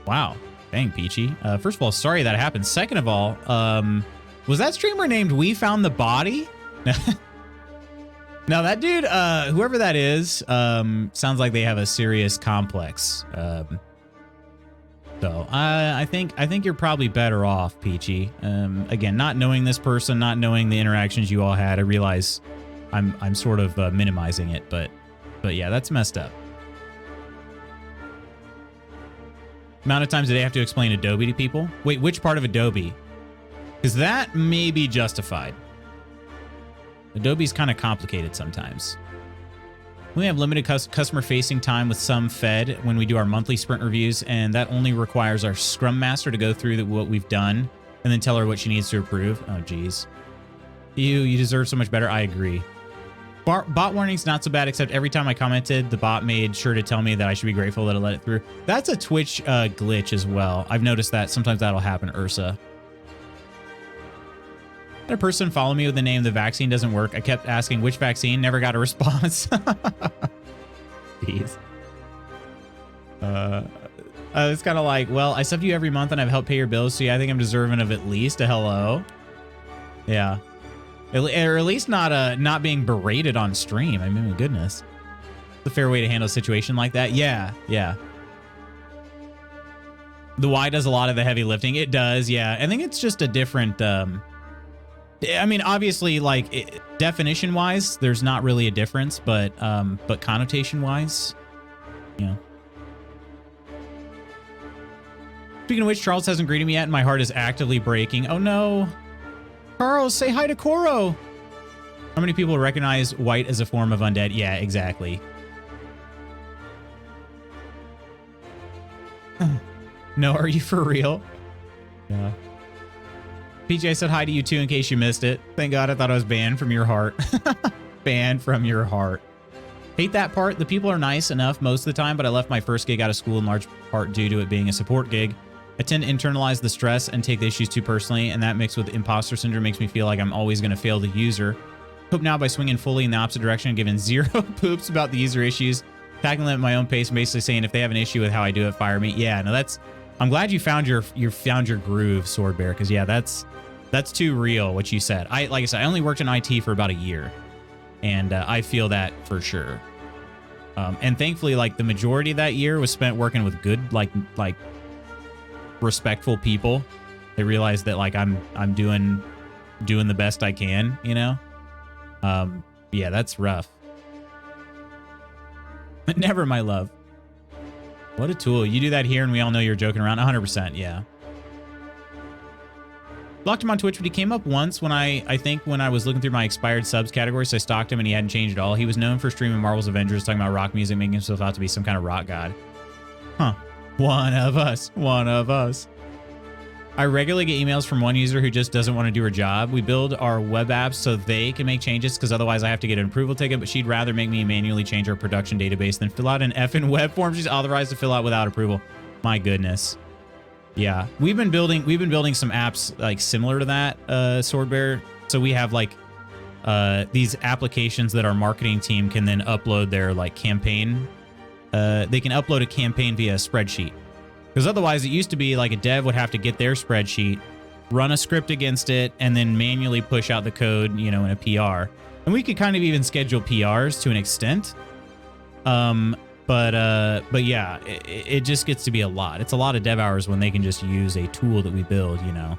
Wow. Dang, Peachy. First of all, sorry that happened. Second of all, was that streamer named We Found the Body? No, that dude, whoever that is, sounds like they have a serious complex. So I think you're probably better off, Peachy. Again, not knowing this person, not knowing the interactions you all had, I realize I'm sort of minimizing it, but yeah, that's messed up. Amount of times do they have to explain Adobe to people? Wait, which part of Adobe? Because that may be justified. Adobe's kind of complicated sometimes. We have limited customer-facing time with some Fed when we do our monthly sprint reviews, and that only requires our Scrum Master to go through what we've done and then tell her what she needs to approve. Oh, geez. You deserve so much better. I agree. Bot warning's not so bad, except every time I commented, the bot made sure to tell me that I should be grateful that I let it through. That's a Twitch glitch as well. I've noticed that sometimes that'll happen, Ursa. Had a person follow me with the name "The vaccine doesn't work." I kept asking which vaccine, never got a response. Jeez. It's kind of like, well, I sub you every month and I've helped pay your bills, so yeah, I think I'm deserving of at least a hello. Yeah. Or at least not being berated on stream. I mean, goodness. It's a fair way to handle a situation like that. Yeah, yeah. The Y does a lot of the heavy lifting. It does, yeah. I think it's just a different... I mean, obviously, like, definition-wise, there's not really a difference, but connotation-wise, yeah. Speaking of which, Charles hasn't greeted me yet, and my heart is actively breaking. Oh, no. Charles, say hi to Koro. How many people recognize white as a form of undead? Yeah, exactly. No, are you for real? Yeah. PJ said hi to you too in case you missed it. Thank God I thought I was banned from your heart. Banned from your heart. Hate that part. The people are nice enough most of the time, but I left my first gig out of school in large part due to it being a support gig. I tend to internalize the stress and take the issues too personally, and that mixed with imposter syndrome makes me feel like I'm always going to fail the user. Hope now by swinging fully in the opposite direction and giving zero poops about the user issues, tackling them at my own pace, and basically saying if they have an issue with how I do it, fire me. Yeah, no, that's. I'm glad you found your groove, Sword Bear, because yeah, that's too real what you said. Like I said, I only worked in IT for about a year, and I feel that for sure. And thankfully, like the majority of that year was spent working with good, like respectful people. They realized that like I'm doing the best I can, you know. Yeah, that's rough. Never, my love. What a tool. You do that here and we all know you're joking around. 100%, yeah. Blocked him on Twitch, but he came up once when I think when I was looking through my expired subs category, so I stalked him and he hadn't changed at all. He was known for streaming Marvel's Avengers, talking about rock music, making himself out to be some kind of rock god. Huh. One of us. One of us. I regularly get emails from one user who just doesn't want to do her job. We build our web apps so they can make changes because otherwise I have to get an approval ticket, but she'd rather make me manually change our production database than fill out an effing web form she's authorized to fill out without approval. My goodness. Yeah, we've been building some apps like similar to that, Sword Bear. So we have like these applications that our marketing team can then upload their like campaign. They can upload a campaign via a spreadsheet. Because otherwise it used to be like a dev would have to get their spreadsheet, run a script against it, and then manually push out the code, you know, in a PR. And we could kind of even schedule PRs to an extent. But yeah, it just gets to be a lot. It's a lot of dev hours when they can just use a tool that we build, you know.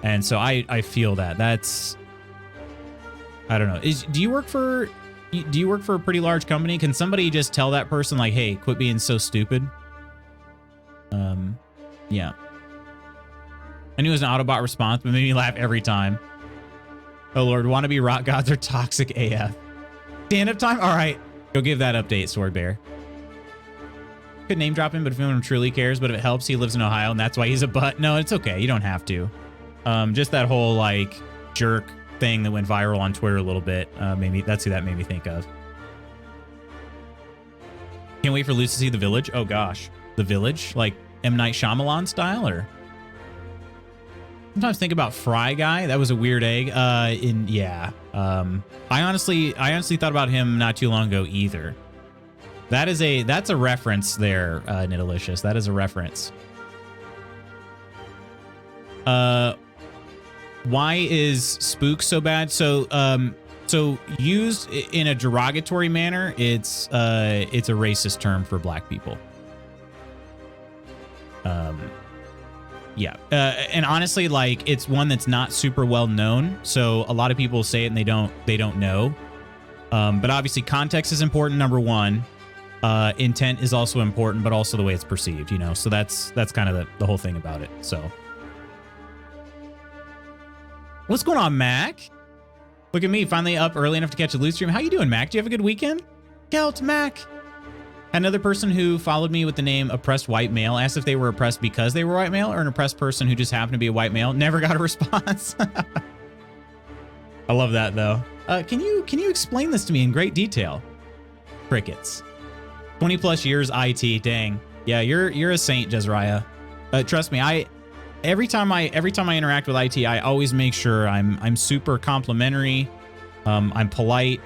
And so I feel that. That's, I don't know. Do you work for a pretty large company? Can somebody just tell that person like, hey, quit being so stupid? Yeah. I knew it was an Autobot response, but it made me laugh every time. Oh Lord, wannabe rock gods are toxic AF. Stand up time? All right. Go give that update, Sword Bear. Could name drop him, but if anyone truly cares, but if it helps, he lives in Ohio and that's why he's a butt. No, it's okay. You don't have to. Just that whole like jerk thing that went viral on Twitter a little bit. Maybe that's who that made me think of. Can't wait for Luce to see The Village. Oh gosh. The Village? Like M. Night Shyamalan style, or? Sometimes think about Fry Guy. That was a weird egg. I honestly thought about him not too long ago either. That's a reference there, Nidalicious. That is a reference. Why is spook so bad? So used in a derogatory manner, it's a racist term for black people. Yeah. And honestly, like it's one that's not super well known. So a lot of people say it and they don't know. But obviously context is important. Number one, intent is also important, but also the way it's perceived, you know? So that's kind of the whole thing about it. So what's going on, Mac? Look at me finally up early enough to catch a loot stream. How you doing, Mac? Do you have a good weekend? Gelt, Mac. Another person who followed me with the name Oppressed White Male asked if they were oppressed because they were white male or an oppressed person who just happened to be a white male. Never got a response. I love that though. Can you explain this to me in great detail? Crickets. 20 plus years IT. Dang. Yeah, you're a saint, Jezraiah. Trust me, every time I interact with IT, I always make sure I'm super complimentary. I'm polite,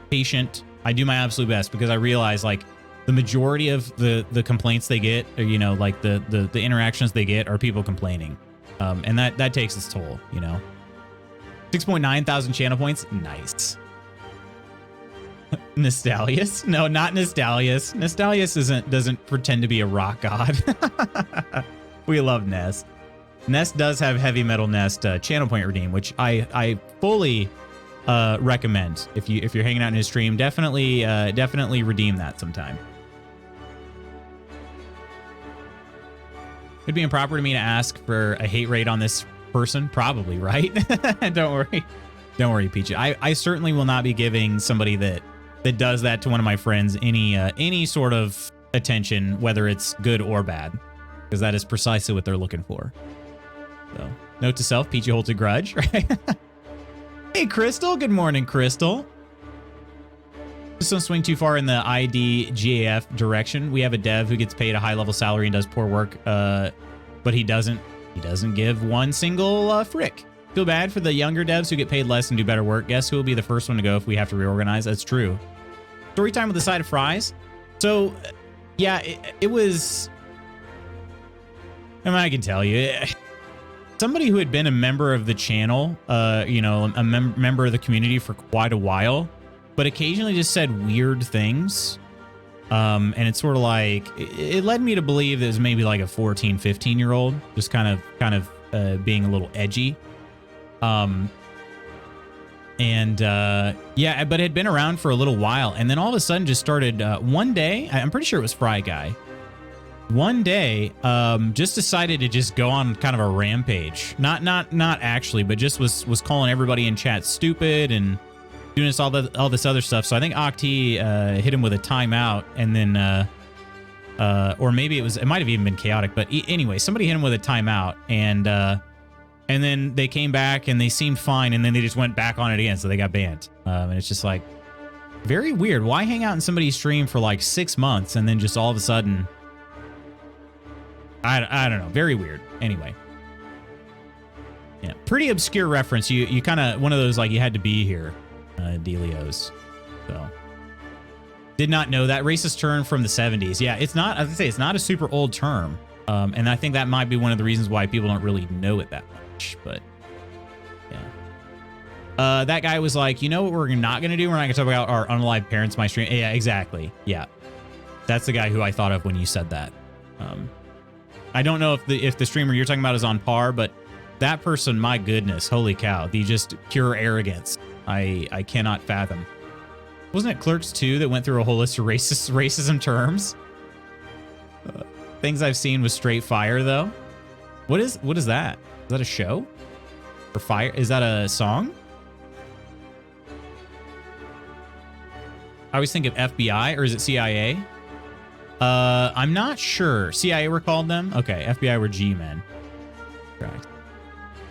patient. I do my absolute best because I realize like the majority of the complaints they get, or, you know, like the interactions they get are people complaining. And that takes its toll, you know. 6.9 thousand channel points. Nice. Nostalius? No, not Nostalius. Nostalius doesn't pretend to be a rock god. We love Nest. Nest does have heavy metal Nest channel point redeem, which I fully recommend. If you're hanging out in his stream, definitely redeem that sometime. It'd be improper to me to ask for a hate rate on this person, probably, right? Don't worry, Peachy. I certainly will not be giving somebody that does that to one of my friends any sort of attention, whether it's good or bad, because that is precisely what they're looking for. So, note to self, Peachy holds a grudge, right? Hey, Crystal. Good morning, Crystal. Just don't swing too far in the IDGAF direction. We have a dev who gets paid a high-level salary and does poor work, but he doesn't give one single frick. Feel bad for the younger devs who get paid less and do better work. Guess who will be the first one to go if we have to reorganize? That's true. Story time with a side of fries. So, yeah, it was... I mean, I can tell you... Somebody who had been a member of the channel, you know, a member of the community for quite a while, but occasionally just said weird things. And it's sort of like, it led me to believe that it was maybe like a 14, 15-year-old, just kind of being a little edgy. Yeah, but it had been around for a little while. And then all of a sudden just started, one day, I'm pretty sure it was Fry Guy. One day, just decided to just go on kind of a rampage. Not actually, but just was calling everybody in chat stupid and doing all this other stuff. So I think Octi hit him with a timeout, and then or maybe it might have even been chaotic. But anyway, somebody hit him with a timeout, and then they came back and they seemed fine, and then they just went back on it again, so they got banned. And it's just like very weird. Why hang out in somebody's stream for like 6 months and then just all of a sudden? I don't know. Very weird. Anyway. Yeah. Pretty obscure reference. You kind of, one of those like you had to be here dealios. So. Did not know that. Racist term from the 70s. Yeah, it's not, as I say, it's not a super old term. And I think that might be one of the reasons why people don't really know it that much. But, yeah. That guy was like, you know what we're not going to do? We're not going to talk about our unalive parents, my stream. Yeah, exactly. Yeah. That's the guy who I thought of when you said that. I don't know if the streamer you're talking about is on par, but that person, my goodness, holy cow, the just pure arrogance. I cannot fathom. Wasn't it Clerks 2 that went through a whole list of racism terms? Things I've seen with straight fire, though. What is that? Is that a show? Or fire? Is that a song? I always think of FBI, or is it CIA? I'm not sure. CIA were called them? Okay, FBI were G-men. Correct.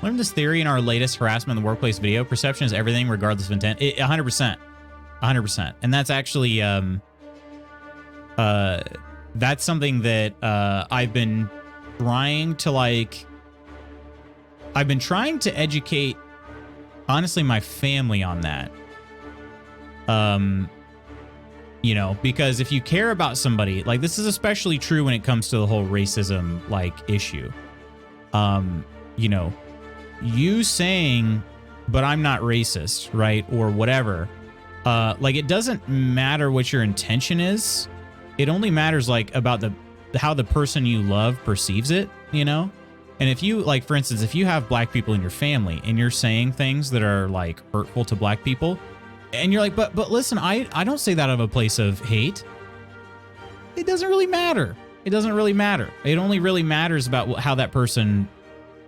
Learned this theory in our latest harassment in the workplace video. Perception is everything, regardless of intent. 100%. 100%. And that's actually, that's something that, I've been trying to educate, honestly, my family on that. You know, because if you care about somebody, like this is especially true when it comes to the whole racism, like, issue. You know, you saying, but I'm not racist, right? Or whatever. Like, it doesn't matter what your intention is. It only matters, like, about how the person you love perceives it, you know? And if you, like, for instance, if you have black people in your family and you're saying things that are, like, hurtful to black people, and you're like, but listen, I don't say that out of a place of hate. It doesn't really matter. It doesn't really matter. It only really matters about how that person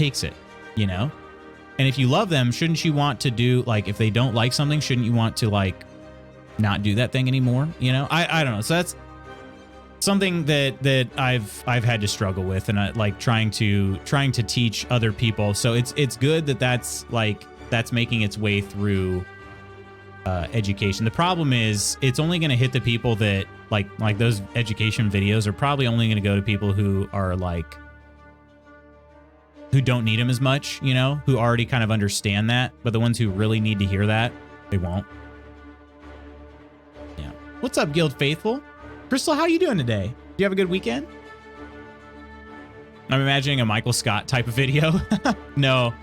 takes it, you know? And if you love them, shouldn't you want to do, like, if they don't like something, shouldn't you want to, like, not do that thing anymore? You know? I don't know. So that's something that I've had to struggle with, and I like trying to teach other people. So it's good that's making its way through education. The problem is it's only going to hit the people that like those education videos are probably only going to go to people who are like, who don't need them as much, you know, who already kind of understand that. But the ones who really need to hear that, they won't. Yeah. What's up, Guild Faithful? Crystal, how you doing today? Do you have a good weekend? I'm imagining a Michael Scott type of video. No,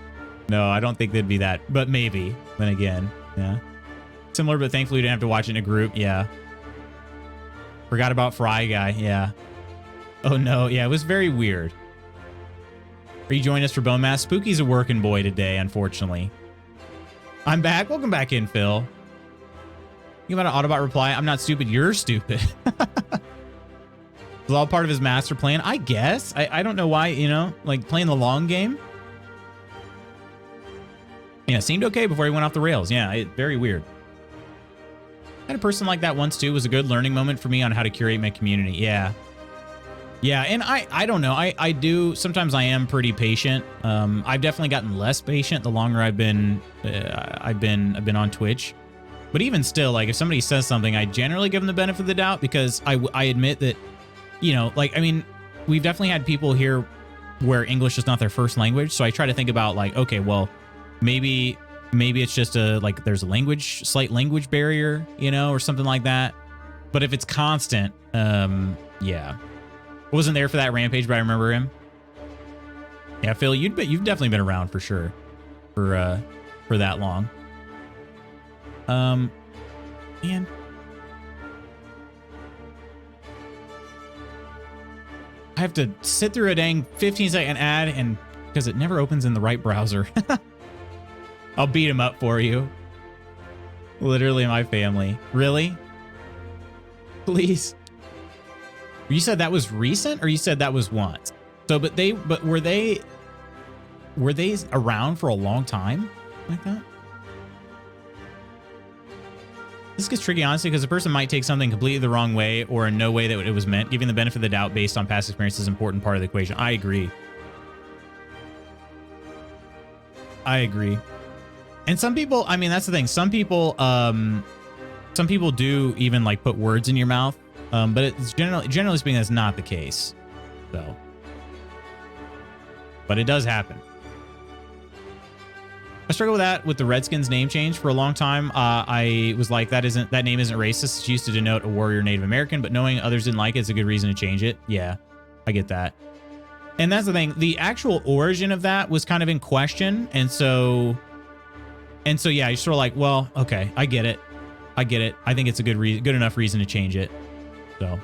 I don't think they'd be that, but maybe. Then again, yeah. Similar, but thankfully we didn't have to watch it in a group. Yeah. Forgot about Fry Guy. Yeah. Oh no. Yeah, it was very weird. Are you joining us for Bone Mass? Spooky's a working boy today, unfortunately. I'm back. Welcome back in, Phil. You about an Autobot reply? I'm not stupid. You're stupid. It's all part of his master plan, I guess. I don't know why, you know, like playing the long game. Yeah, seemed okay before he went off the rails. Yeah, very weird. I had a person like that once too. It was a good learning moment for me on how to curate my community. Yeah. Yeah, and I don't know. I do sometimes I am pretty patient. I've definitely gotten less patient the longer I've been on Twitch. But even still, like if somebody says something, I generally give them the benefit of the doubt because I admit that, you know, like I mean, we've definitely had people here where English is not their first language, so I try to think about like, okay, well, maybe it's just like there's a slight language barrier, you know, or something like that. But if it's constant, yeah. I wasn't there for that rampage, but I remember him. Yeah, Phil, you've definitely been around for sure for that long. Man. I have to sit through a dang 15-second ad and because it never opens in the right browser. I'll beat him up for you. Literally my family. Really? Please. You said that was recent or you said that was once? So, but were they around for a long time like that? This gets tricky, honestly, because a person might take something completely the wrong way or in no way that it was meant. Giving the benefit of the doubt based on past experience is an important part of the equation. I agree. And some people, I mean, that's the thing. Some people do even like put words in your mouth. But it's generally speaking, that's not the case. So, but it does happen. I struggle with that with the Redskins name change for a long time. I was like, that name isn't racist. It's used to denote a warrior Native American, but knowing others didn't like it is a good reason to change it. Yeah, I get that. And that's the thing. The actual origin of that was kind of in question. And so yeah, you're sort of like, well, okay, I get it. I think it's a good enough reason to change it. So,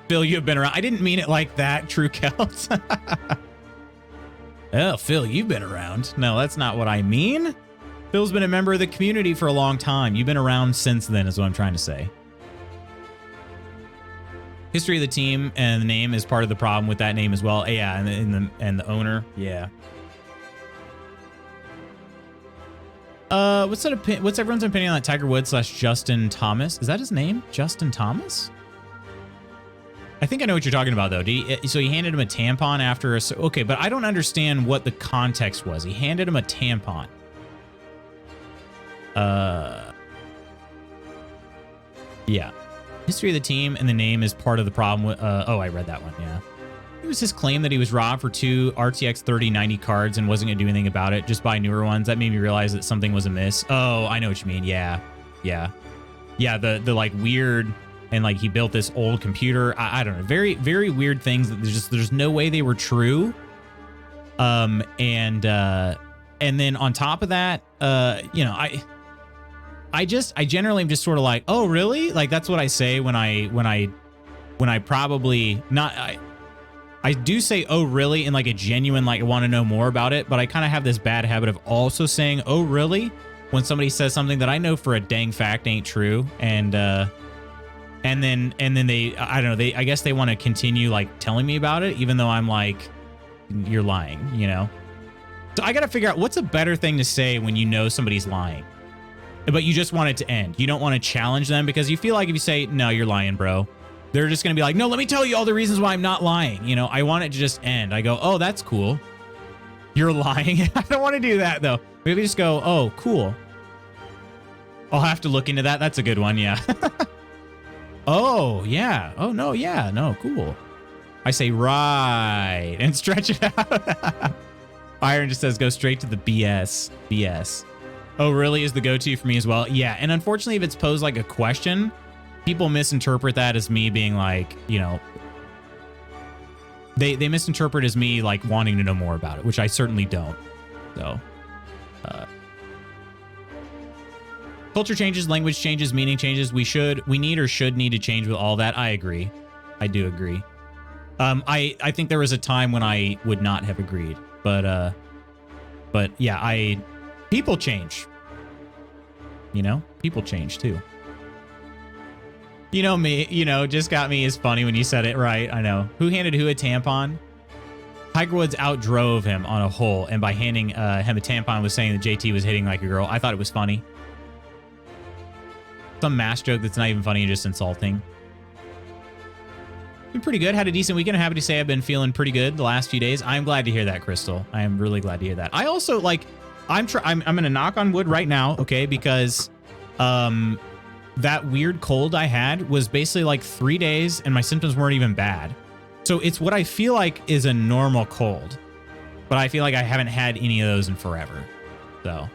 Phil, you have been around. I didn't mean it like that, True Celt. Oh, Phil, you've been around. No, that's not what I mean. Phil's been a member of the community for a long time. You've been around since then, is what I'm trying to say. History of the team and the name is part of the problem with that name as well. Yeah, and the owner. Yeah. What's everyone's opinion on that Tiger Woods / Justin Thomas? Is that his name? Justin Thomas? I think I know what you're talking about, though. So he handed him a tampon after okay, but I don't understand what the context was. He handed him a tampon. Yeah. History of the team and the name is part of the problem with, oh, I read that one, yeah. It was his claim that he was robbed for 2 RTX 3090 cards and wasn't going to do anything about it, just buy newer ones. That made me realize that something was amiss. Oh, I know what you mean. Yeah. Yeah, the like weird, and like he built this old computer. I don't know. Very, very weird things that there's no way they were true. And then on top of that, you know, I generally am just sort of like, oh, really? Like, that's what I say when I probably not, I do say, oh, really? In like a genuine, like I want to know more about it. But I kind of have this bad habit of also saying, oh, really? When somebody says something that I know for a dang fact ain't true. And then they, I don't know, I guess they want to continue like telling me about it, even though I'm like, you're lying, you know? So I got to figure out what's a better thing to say when you know somebody's lying, but you just want it to end. You don't want to challenge them because you feel like if you say, no, you're lying, bro, they're just going to be like, no, let me tell you all the reasons why I'm not lying. You know, I want it to just end. I go, oh, that's cool. You're lying. I don't want to do that though. Maybe just go, oh, cool. I'll have to look into that. That's a good one. Yeah. Oh, yeah. Oh, no. Yeah. No. Cool. I say, right. And stretch it out. Iron just says, go straight to the BS. BS. Oh, really is the go-to for me as well. Yeah. And unfortunately, if it's posed like a question, people misinterpret that as me being like, you know, they misinterpret as me like wanting to know more about it, which I certainly don't. So, culture changes, language changes, meaning changes. We need or should need to change with all that. I agree. I do agree. I think there was a time when I would not have agreed, but yeah, people change, you know, people change too. You know me, you know, just got me is funny when you said it right. I know. Who handed who a tampon? Tiger Woods outdrove him on a hole, and by handing him a tampon was saying that JT was hitting like a girl. I thought it was funny. Some mass joke that's not even funny and just insulting. Been pretty good. Had a decent weekend. I'm happy to say I've been feeling pretty good the last few days. I'm glad to hear that, Crystal. I am really glad to hear that. I also like, I'm gonna knock on wood right now, okay? Because that weird cold I had was basically like 3 days and my symptoms weren't even bad. So it's what I feel like is a normal cold, but I feel like I haven't had any of those in forever. So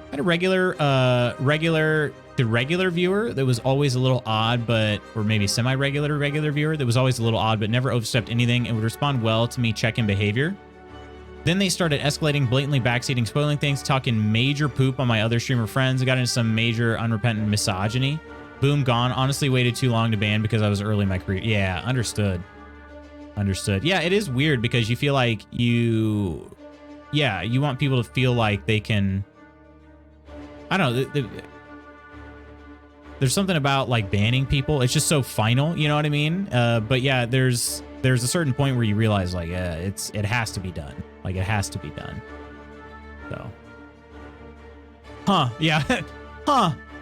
I had a regular viewer that was always a little odd, but, or maybe regular viewer that was always a little odd, but never overstepped anything and would respond well to me check-in behavior. Then they started escalating, blatantly backseating, spoiling things, talking major poop on my other streamer friends. I got into some major unrepentant misogyny. Boom, gone. Honestly, waited too long to ban because I was early in my career. Yeah, understood. Understood. Yeah, it is weird because you feel like you want people to feel like they can, I don't know, there's something about like banning people. It's just so final, you know what I mean? But yeah, there's a certain point where you realize like, it has to be done. Like it has to be done. So, yeah,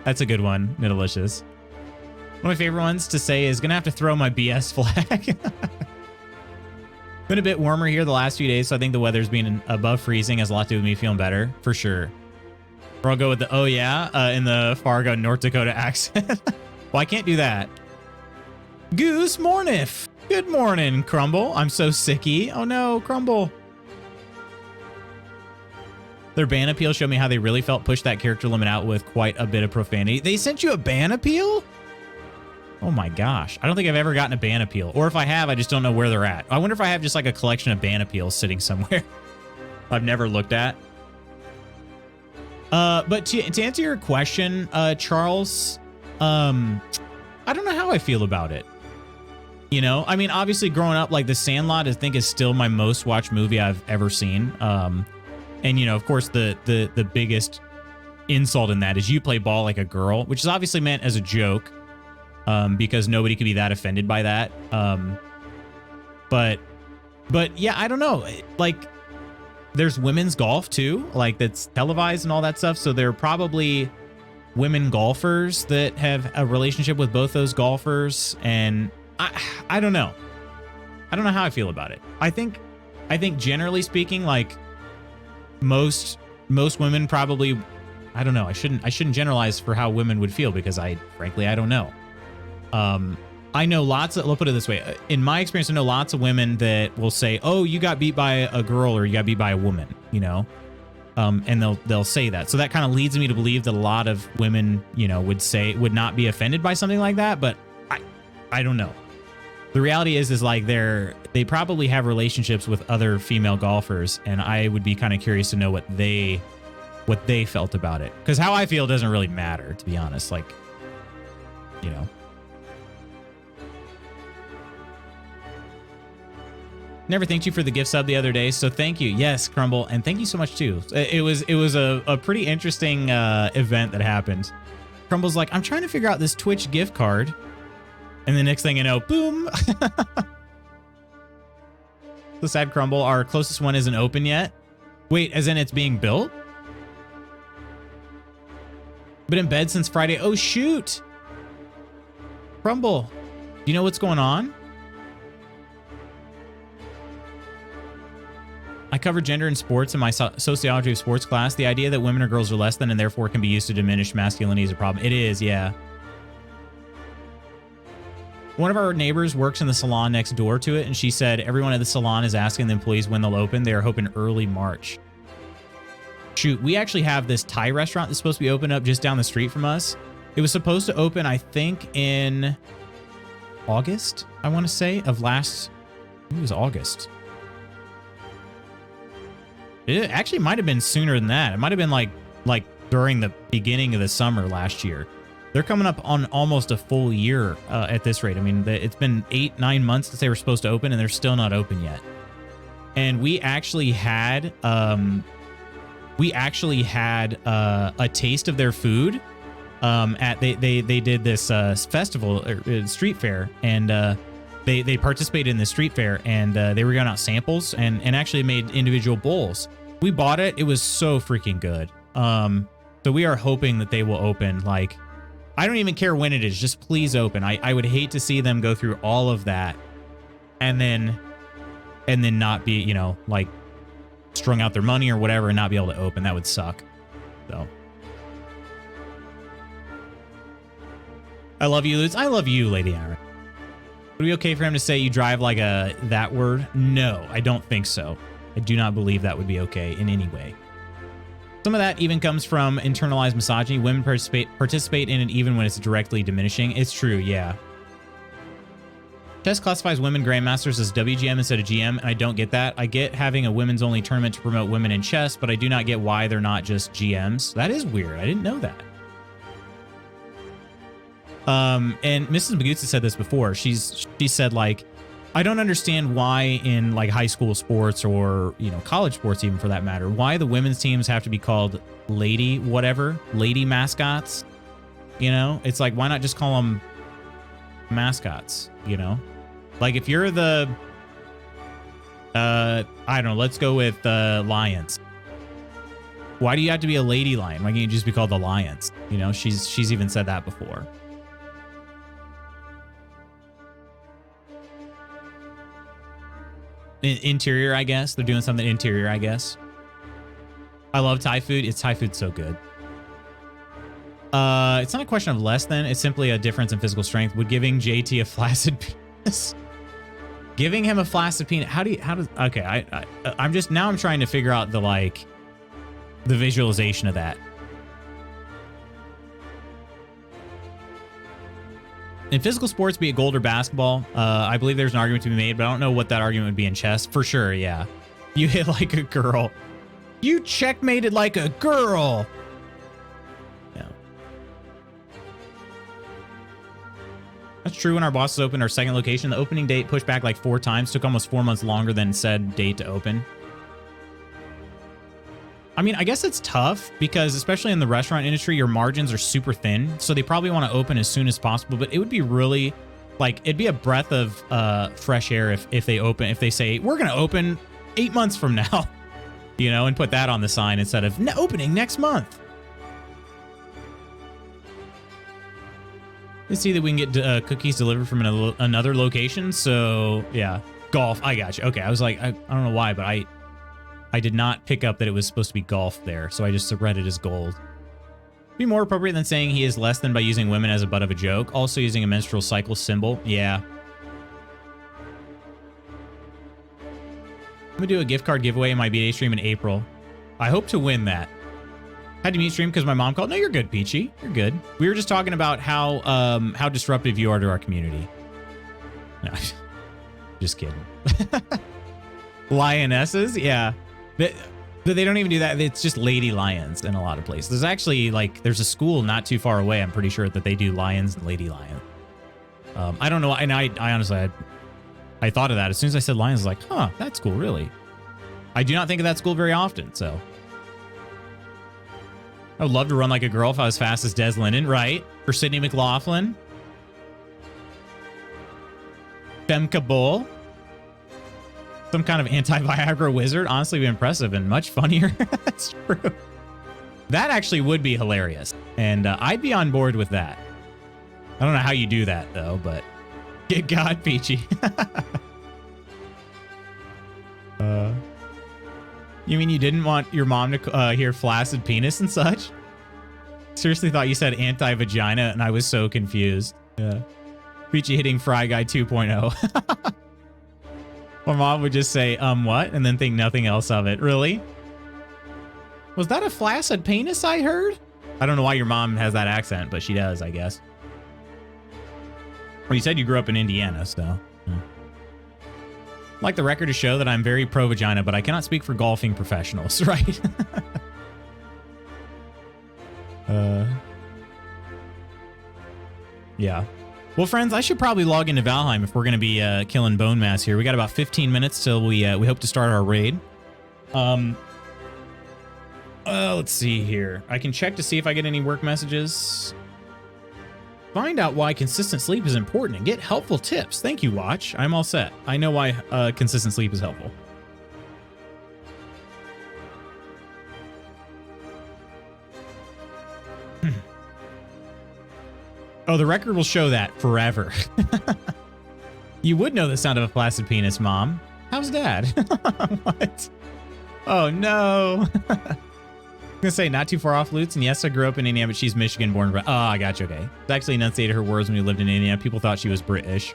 that's a good one, Middleicious. One of my favorite ones to say is gonna have to throw my BS flag. Been a bit warmer here the last few days, so I think the weather's been above freezing has a lot to do with me feeling better, for sure. Or I'll go with the oh yeah in the Fargo, North Dakota accent. Well, I can't do that. Goose Mornif. Good morning, Crumble. I'm so sicky. Oh no, Crumble. Their ban appeal showed me how they really felt push that character limit out with quite a bit of profanity. They sent you a ban appeal? Oh my gosh. I don't think I've ever gotten a ban appeal. Or if I have, I just don't know where they're at. I wonder if I have just like a collection of ban appeals sitting somewhere I've never looked at. But to answer your question, Charles, I don't know how I feel about it. You know, I mean, obviously growing up, like The Sandlot, I think is still my most watched movie I've ever seen. And you know, of course, the biggest insult in that is you play ball like a girl, which is obviously meant as a joke, because nobody could be that offended by that. But yeah, I don't know. Like, there's women's golf too, like that's televised and all that stuff. So there are probably women golfers that have a relationship with both those golfers. And I don't know. I don't know how I feel about it. I think generally speaking, like most women probably, I don't know. I shouldn't generalize for how women would feel because frankly, I don't know. I know lots of, let's put it this way. In my experience, I know lots of women that will say, oh, you got beat by a girl or you got beat by a woman, you know? And they'll say that. So that kind of leads me to believe that a lot of women, you know, would not be offended by something like that. But I don't know. The reality is like they probably have relationships with other female golfers. And I would be kind of curious to know what they felt about it. Because how I feel doesn't really matter, to be honest. Like, you know. Never thanked you for the gift sub the other day, so thank you. Yes, Crumble, and thank you so much too. It was a pretty interesting event that happened. Crumble's like, I'm trying to figure out this Twitch gift card, and the next thing you know, boom. The sad Crumble, our closest one isn't open yet. Wait, as in it's being built? Been in bed since Friday. Oh shoot, Crumble, do you know what's going on? I covered gender in sports in my sociology of sports class. The idea that women or girls are less than and therefore can be used to diminish masculinity is a problem. It is, yeah. One of our neighbors works in the salon next door to it, and she said everyone at the salon is asking the employees when they'll open. They are hoping early March. Shoot, we actually have this Thai restaurant that's supposed to be open up just down the street from us. It was supposed to open, I think, in August, I want to say, of last... It was August. It actually might have been sooner than that. It might have been like during the beginning of the summer last year. They're coming up on almost a full year at this rate. I mean, it's been 8-9 months since they were supposed to open, and they're still not open yet. And we actually had a taste of their food they did this festival or street fair, and they participated in the street fair, and they were giving out samples and actually made individual bowls. We bought it. It was so freaking good. So we are hoping that they will open like I don't even care when it is. Just please open. I would hate to see them go through all of that and then not be, you know, like strung out their money or whatever and not be able to open. That would suck. So I love you, Lutz. I love you, Lady Aaron. Would it be okay for him to say you drive like that word? No, I don't think so. I do not believe that would be okay in any way. Some of that even comes from internalized misogyny. Women participate in it even when it's directly diminishing. It's true, yeah. Chess classifies women grandmasters as WGM instead of GM, and I don't get that. I get having a women's only tournament to promote women in chess, but I do not get why they're not just GMs. That is weird. I didn't know that. And Mrs. Magutsa said this before. She said, like, I don't understand why in like high school sports or, you know, college sports, even for that matter, why the women's teams have to be called lady mascots. You know, it's like, why not just call them mascots? You know, like if you're the, I don't know, let's go with Lions. Why do you have to be a lady lion? Why can't you just be called the Lions? You know, she's even said that before. Interior, I guess. They're doing something interior, I guess. I love Thai food. Thai food's so good. It's not a question of less than. It's simply a difference in physical strength. Would giving JT a flaccid penis? Giving him a flaccid penis? Okay, I'm just, now I'm trying to figure out the visualization of that. In physical sports, be it gold or basketball, I believe there's an argument to be made, but I don't know what that argument would be in chess. For sure, yeah. You hit like a girl. You checkmated like a girl. Yeah. That's true when our bosses opened our second location. The opening date pushed back like 4 times. Took almost 4 months longer than said date to open. I mean, I guess it's tough because especially in the restaurant industry, your margins are super thin. So they probably want to open as soon as possible, but it would be really like, it'd be a breath of fresh air if they say, we're going to open 8 months from now, you know, and put that on the sign instead of opening next month. Let's see that we can get cookies delivered from another location. So yeah, golf. I got you. Okay. I was like, I don't know why, but I did not pick up that it was supposed to be golf there, so I just read it as gold. Be more appropriate than saying he is less than by using women as a butt of a joke. Also using a menstrual cycle symbol. Yeah. I'm gonna do a gift card giveaway in my B-Day stream in April. I hope to win that. Had to mute stream because my mom called. No, you're good, Peachy. You're good. We were just talking about how disruptive you are to our community. No, just kidding. Lionesses? Yeah. They don't even do that. It's just lady lions in a lot of places. There's actually there's a school not too far away, I'm pretty sure, that they do lions and lady lion. I don't know. And I honestly, I thought of that. As soon as I said lions, I was like, huh, that's cool, really. I do not think of that school very often, so. I would love to run like a girl if I was fast as Des Linden, right? For Sydney McLaughlin. Femke Bull. Some kind of anti-Viagra wizard. Honestly, be impressive and much funnier. That's true. That actually would be hilarious. And I'd be on board with that. I don't know how you do that, though, but good God, Peachy. You mean you didn't want your mom to hear flaccid penis and such? Seriously thought you said anti-vagina, and I was so confused. Yeah. Peachy hitting Fry Guy 2.0. My mom would just say, what? And then think nothing else of it. Really? Was that a flaccid penis I heard? I don't know why your mom has that accent, but she does, I guess. Well, you said you grew up in Indiana, so. Yeah. I'd like the record to show that I'm very pro-vagina, but I cannot speak for golfing professionals, right? Yeah. Well, friends, I should probably log into Valheim if we're going to be killing bone mass here. We got about 15 minutes till we hope to start our raid. Let's see here. I can check to see if I get any work messages. Find out why consistent sleep is important and get helpful tips. Thank you, Watch. I'm all set. I know why consistent sleep is helpful. Oh, the record will show that forever. You would know the sound of a flaccid penis, Mom. How's Dad? What? Oh, no. I'm gonna say not too far off, Lutz. And yes, I grew up in Indiana, but she's Michigan born. Oh, I got you. Okay. I actually enunciated her words when we lived in Indiana. People thought she was British.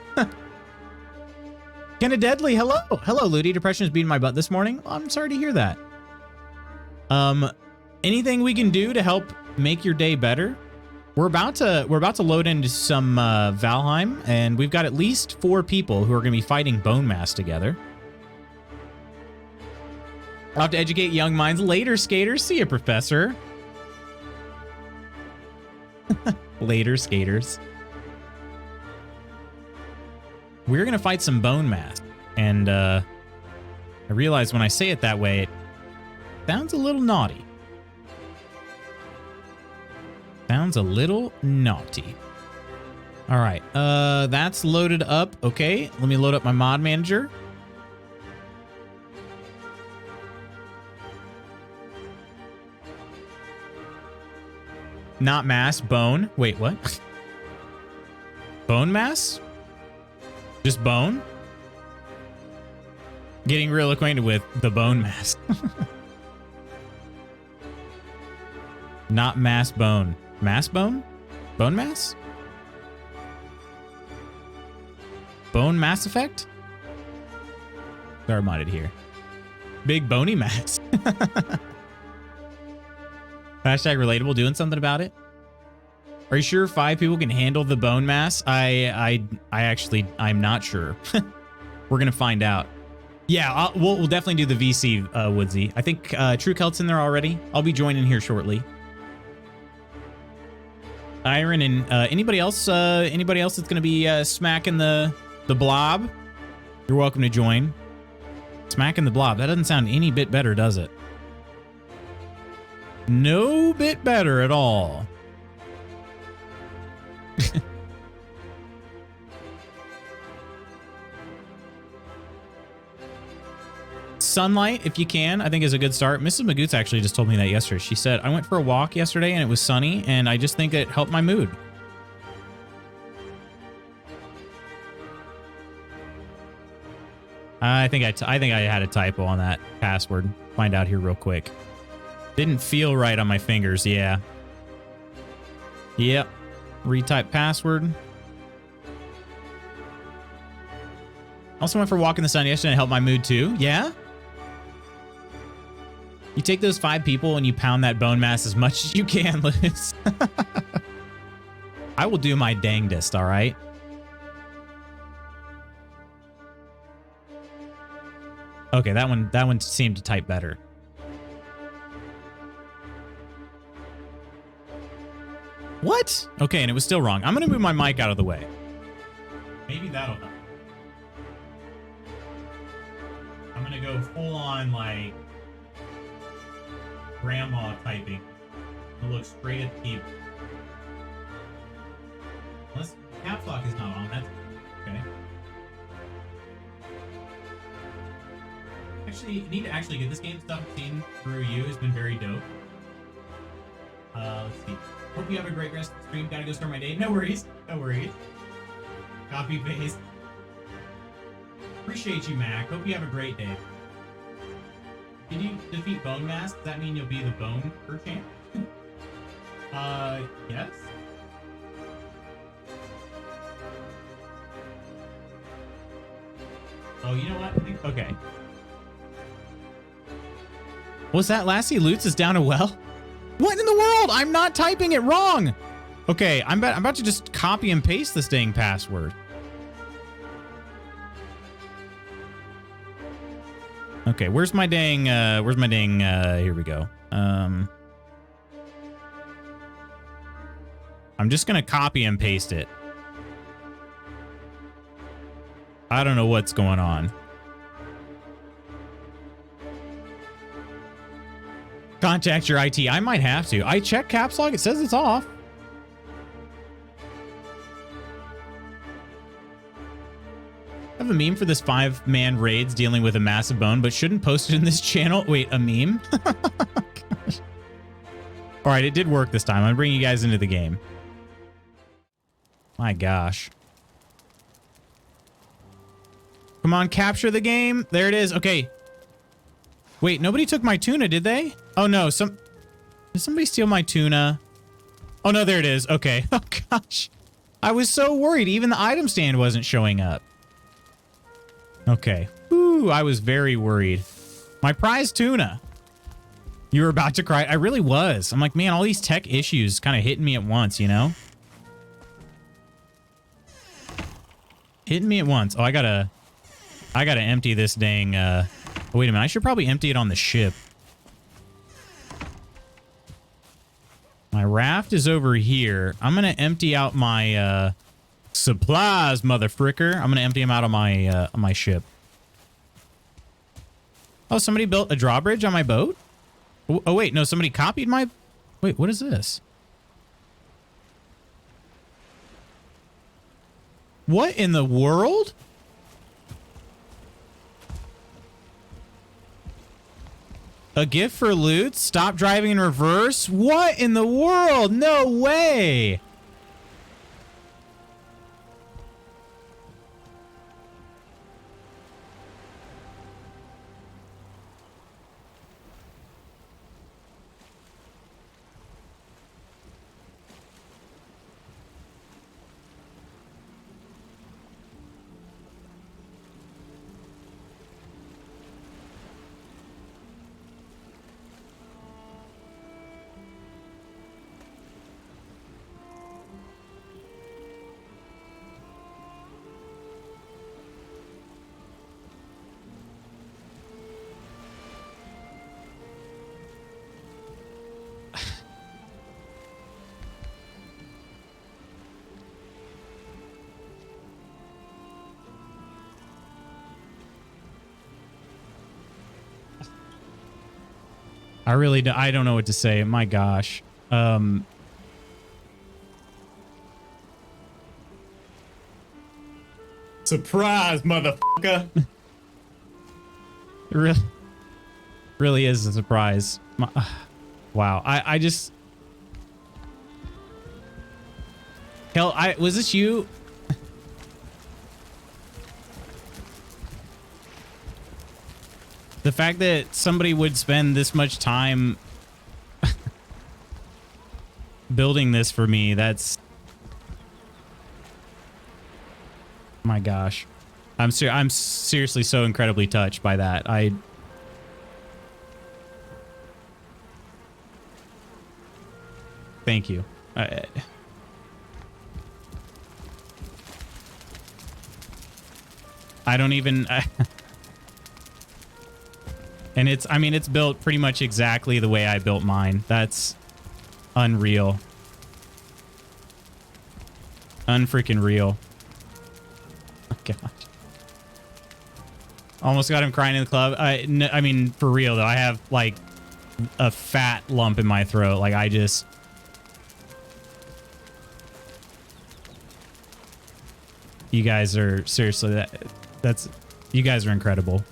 Kenna Deadly, hello. Hello, Ludi. Depression is beating my butt this morning. I'm sorry to hear that. Anything we can do to help make your day better? We're about to load into some Valheim, and we've got at least 4 people who are going to be fighting bone mass together. I'll have to educate young minds later, skaters. See ya, Professor. Later, skaters. We're going to fight some bone mass, and I realize when I say it that way, it sounds a little naughty. Sounds a little naughty. All right, that's loaded up. Okay, let me load up my mod manager. Not mass, bone. Wait, what? Bone mass? Just bone? Getting real acquainted with the bone mass. Not mass bone. Mass bone? Bone mass? Bone mass effect? Sorry, modded here. Big bony mass. Hashtag relatable, doing something about it. Are you sure 5 people can handle the bone mass? I'm not sure. We're gonna find out. Yeah, we'll definitely do the VC, Woodsy. I think True Kelt's in there already. I'll be joining here shortly. Iron and anybody else that's gonna be smacking the blob, you're welcome to join. Smacking the blob. That doesn't sound any bit better, does it? No bit better at all. Sunlight, if you can, I think is a good start. Mrs. Magoots actually just told me that yesterday. She said, I went for a walk yesterday and it was sunny, and I just think it helped my mood. I think I had a typo on that password. Find out here real quick. Didn't feel right on my fingers. Yeah. Yep. Retype password. Also went for a walk in the sun yesterday and it helped my mood too. Yeah. You take those 5 people and you pound that bone mass as much as you can, Liz. I will do my dangdest, all right? Okay, that one seemed to type better. What? Okay, and it was still wrong. I'm gonna move my mic out of the way. Maybe that'll help. I'm gonna go full on like grandma typing. I'll look straight at the keyboard. Unless caps lock is not on, that's okay. Actually, you need to actually get this game stuff seen through you. It's been very dope. Let's see. Hope you have a great rest of the stream. Gotta go start my day. No worries. No worries. Copy paste. Appreciate you, Mac. Hope you have a great day. Did you defeat Bone Mass? Does that mean you'll be the Bone champ? Yes. Oh, you know what? Okay. What's that? Lassie Lutz is down a well? What in the world? I'm not typing it wrong. Okay, I'm about to just copy and paste this dang password. Okay, where's my dang, here we go. I'm just gonna copy and paste it. I don't know what's going on. Contact your IT. I might have to. I checked caps lock. It says it's off. I have a meme for this 5-man raids dealing with a massive bone, but shouldn't post it in this channel. Wait, a meme? All right, it did work this time. I'm bringing you guys into the game. My gosh. Come on, capture the game. There it is. Okay. Wait, nobody took my tuna, did they? Oh, no. Did somebody steal my tuna? Oh, no, there it is. Okay. Oh, gosh. I was so worried. Even the item stand wasn't showing up. Okay. Ooh, I was very worried. My prize tuna. You were about to cry. I really was. I'm like, man, all these tech issues kind of hitting me at once, you know? Hitting me at once. Oh, I gotta empty this dang, wait a minute. I should probably empty it on the ship. My raft is over here. I'm gonna empty out my, supplies, motherfricker. I'm gonna empty them out on my ship. Oh, somebody built a drawbridge on my boat? Oh, wait, no, somebody copied my... Wait, what is this? What in the world? A gift for loot? Stop driving in reverse? What in the world? No way! I don't know what to say. My gosh. Surprise, motherfucker. It really is a surprise. Wow. I just... Hell, was this you? The fact that somebody would spend this much time building this for me, that's... My gosh. I'm seriously so incredibly touched by that. Thank you. I don't even... And it's built pretty much exactly the way I built mine. That's unreal. Unfreaking real. Oh, gosh. Almost got him crying in the club. I mean, for real, though. I have, like, a fat lump in my throat. Like, I just... You guys are... Seriously, that's... You guys are incredible.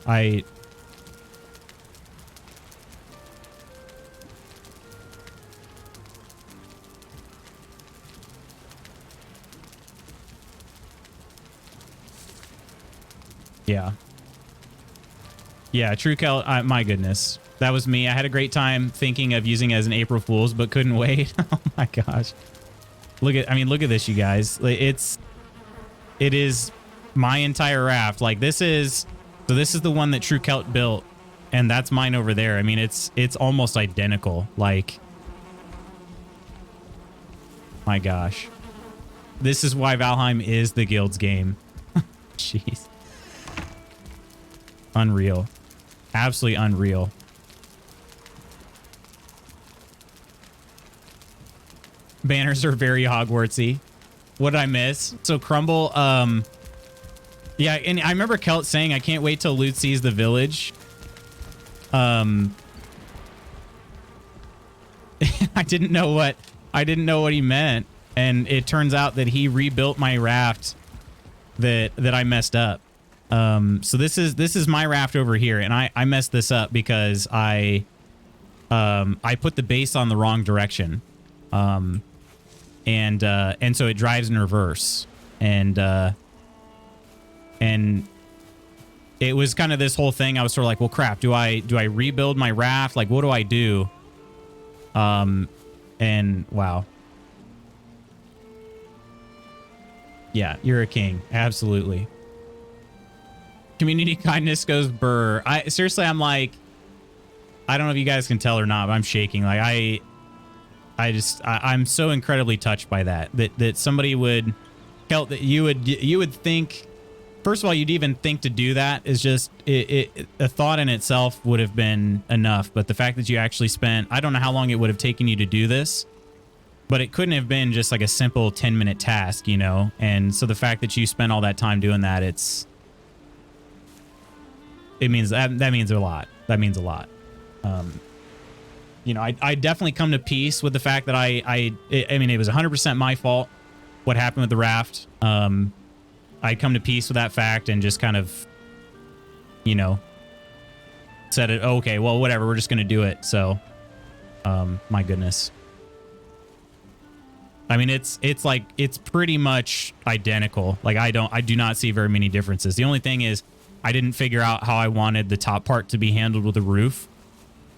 Yeah. Yeah, True Kel, my goodness. That was me. I had a great time thinking of using it as an April Fool's, but couldn't wait. Oh my gosh. Look at this, you guys. It is my entire raft. Like this is the one that True Kelt built, and that's mine over there. I mean, it's almost identical. Like, my gosh. This is why Valheim is the guild's game. Jeez. Unreal. Absolutely unreal. Banners are very Hogwartsy. What did I miss? So Crumble, yeah, and I remember Kelt saying, I can't wait till Loot sees the village. I didn't know what he meant. And it turns out that he rebuilt my raft that I messed up. So this is my raft over here, and I messed this up because I put the base on the wrong direction. and so it drives in reverse, and it was kind of this whole thing. I was sort of like, well, crap, do I rebuild my raft? Like, what do I do? And wow. Yeah, you're a king. Absolutely. Community kindness goes burr. Seriously, I'm like, I don't know if you guys can tell or not, but I'm shaking. Like I'm so incredibly touched by that somebody would felt that you would think, first of all, you'd even think to do that is just a thought in itself would have been enough. But the fact that you actually spent, I don't know how long it would have taken you to do this, but it couldn't have been just like a simple 10-minute task, you know? And so the fact that you spent all that time doing that, that means a lot. That means a lot. You know, I definitely come to peace with the fact that I mean, it was 100% my fault what happened with the raft. I come to peace with that fact and just kind of, you know, said it, okay, well, whatever, we're just going to do it. So, my goodness. I mean, it's like, it's pretty much identical. Like, I do not see very many differences. The only thing is I didn't figure out how I wanted the top part to be handled with the roof.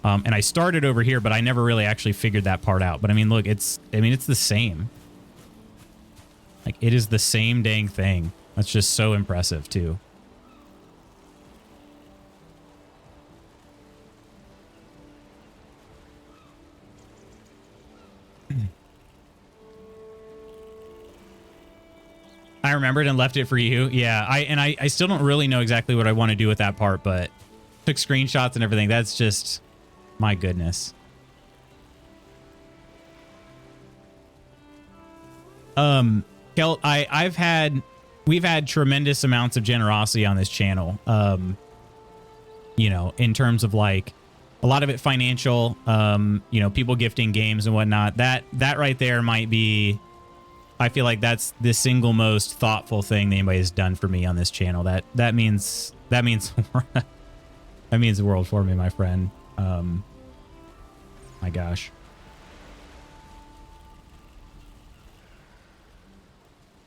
And I started over here, but I never really actually figured that part out. But I mean, look, it's the same. Like, it is the same dang thing. That's just so impressive too. I remembered and left it for you. Yeah, I still don't really know exactly what I want to do with that part, but took screenshots and everything. That's just, my goodness. Kelt, we've had tremendous amounts of generosity on this channel. You know, in terms of like a lot of it financial, you know, people gifting games and whatnot. That right there might be, I feel like that's the single most thoughtful thing anybody has done for me on this channel. That means that means the world for me, my friend. My gosh.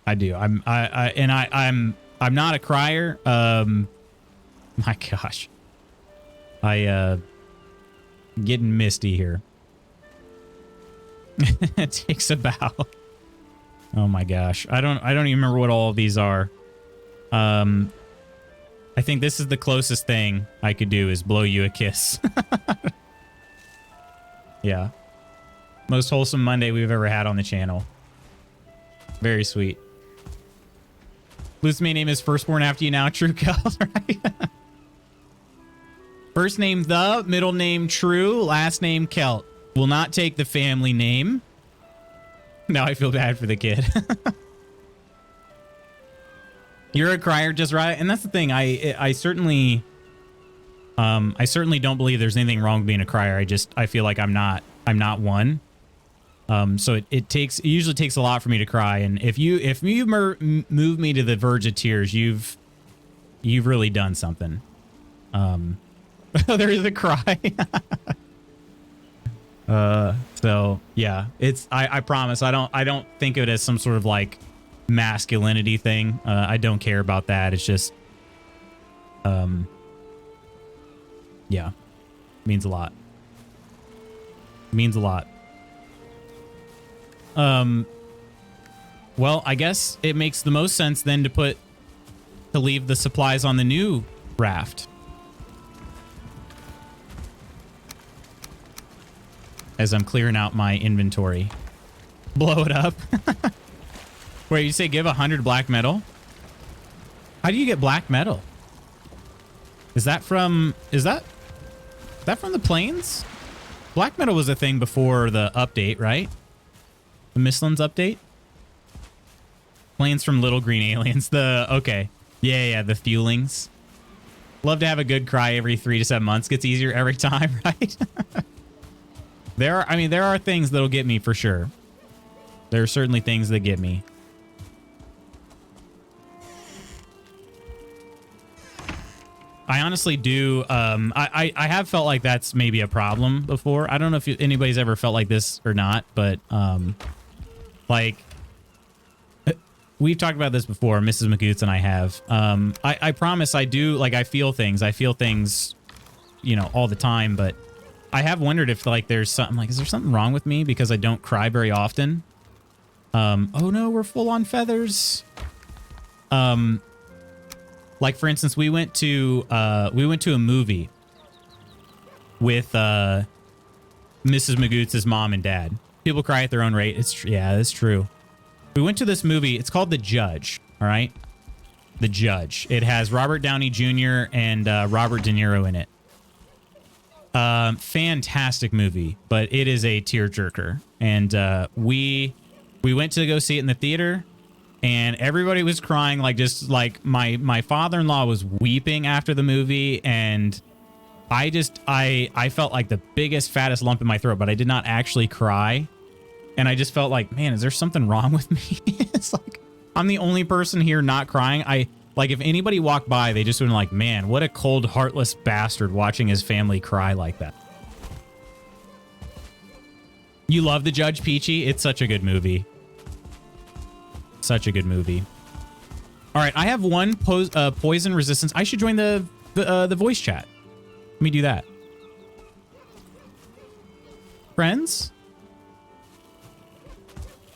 I do. I'm not a crier. My gosh. Getting misty here. It takes a bow. Oh my gosh. I don't even remember what all of these are. I think this is the closest thing I could do is blow you a kiss. Yeah. Most wholesome Monday we've ever had on the channel. Very sweet. Luke's main name is firstborn after you now. True, Kelt, right? First name The, middle name True, last name Kelt. Will not take the family name. Now I feel bad for the kid. You're a crier, just right. And that's the thing. I certainly don't believe there's anything wrong with being a crier. I feel like I'm not one. So it usually takes a lot for me to cry. And if you move me to the verge of tears, you've really done something. There's a cry. So yeah, I promise I don't think of it as some sort of like masculinity thing. I don't care about that. It's just, yeah, means a lot. Means a lot. Well, I guess it makes the most sense then to leave the supplies on the new raft. As I'm clearing out my inventory. Blow it up. Wait, you say give 100 black metal? How do you get black metal? Is that from the plains? Black metal was a thing before the update, right? The Mistlands update? Plains from Little Green Aliens. Okay. Yeah, the fuelings. Love to have a good cry every 3 to 7 months. Gets easier every time, right? There are things that'll get me for sure. There are certainly things that get me. I honestly do. I have felt like that's maybe a problem before. I don't know if anybody's ever felt like this or not, but Like, we've talked about this before, Mrs. Magoots and I have. I promise I do, like, I feel things. I feel things, you know, all the time, but I have wondered if, like, there's something, like, is there something wrong with me because I don't cry very often? Oh no, we're full on feathers. Like, for instance, we went to a movie with Mrs. Magoots' mom and dad. People cry at their own rate. Yeah, that's true. We went to this movie. It's called The Judge. All right, The Judge. It has Robert Downey Jr. and Robert De Niro in it. Fantastic movie, but it is a tearjerker. And we went to go see it in the theater. And everybody was crying, like, just like my father-in-law was weeping after the movie, and I felt like the biggest, fattest lump in my throat, but I did not actually cry. And I just felt like, man, is there something wrong with me? It's like I'm the only person here not crying. Like, if anybody walked by, they just would be like, man, what a cold, heartless bastard watching his family cry like that. You love The Judge, Peachy? It's such a good movie. Such a good movie. All right, I have one poison resistance. I should join the voice chat. Let me do that. Friends?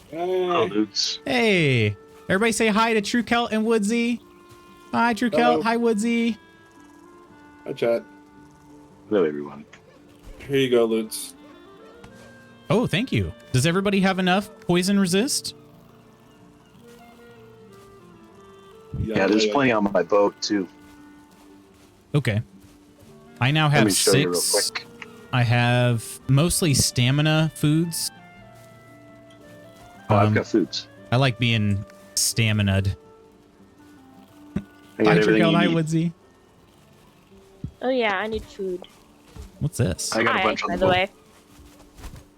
Hello, dudes. Hey. Everybody say hi to True Kelt and Woodsy. Hi, True Kelt. Hi, Woodsy. Hi, chat. Hello, everyone. Here you go, Lutz. Oh, thank you. Does everybody have enough poison resist? Yeah, there's plenty on my boat, too. Okay. I now Let have me show you real 6. quick. I have mostly stamina foods. Oh, I've got foods. I like being stamina'd. I got Hi, everything you Hi, need. Woodsy. Oh yeah, I need food. What's this? I got a Hi, bunch on by the the boat. way.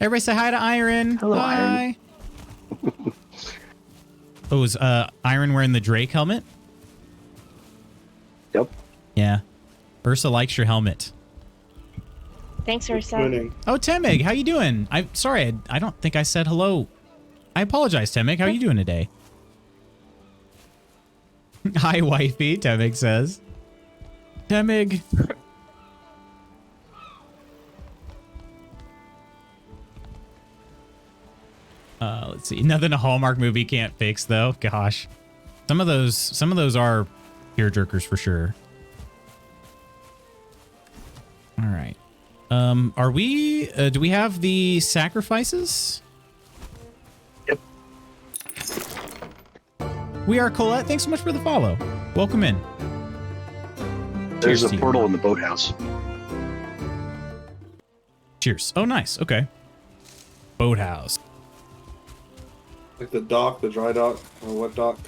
Everybody say hi to Iron. Hello, hi. Oh, is Iron wearing the Drake helmet? Yep. Yeah. Ursa likes your helmet. Thanks, You're Ursa. twinning. Oh, Temig, how you doing? I'm sorry, I don't think I said hello. I apologize, Temig. How are you doing today? Hi, wifey, Temig says. Temig. Let's see. Nothing a Hallmark movie can't fix, though. Gosh, some of those are tearjerkers for sure. All right. Are we? Do we have the sacrifices? Yep. We are Colette. Thanks so much for the follow. Welcome in. There's Cheers a to you. portal in the boathouse. Cheers. Oh, nice. Okay. Boathouse. Like the dock, the dry dock, or wet dock.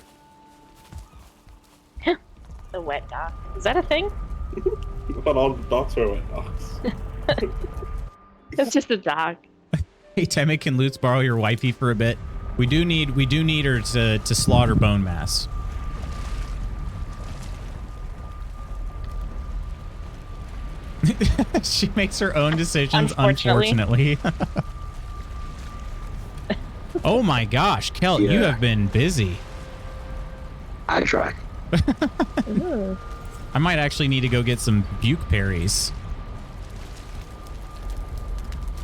The wet dock. Is that a thing? I thought all the docks were wet docks. It's just a dock. Hey, Temig, can Lutz borrow your wifey for a bit? We do need her to slaughter bone mass. She makes her own decisions, unfortunately. Oh my gosh, Kel, you Yeah. have been busy. I try. Ooh. I might actually need to go get some buke berries.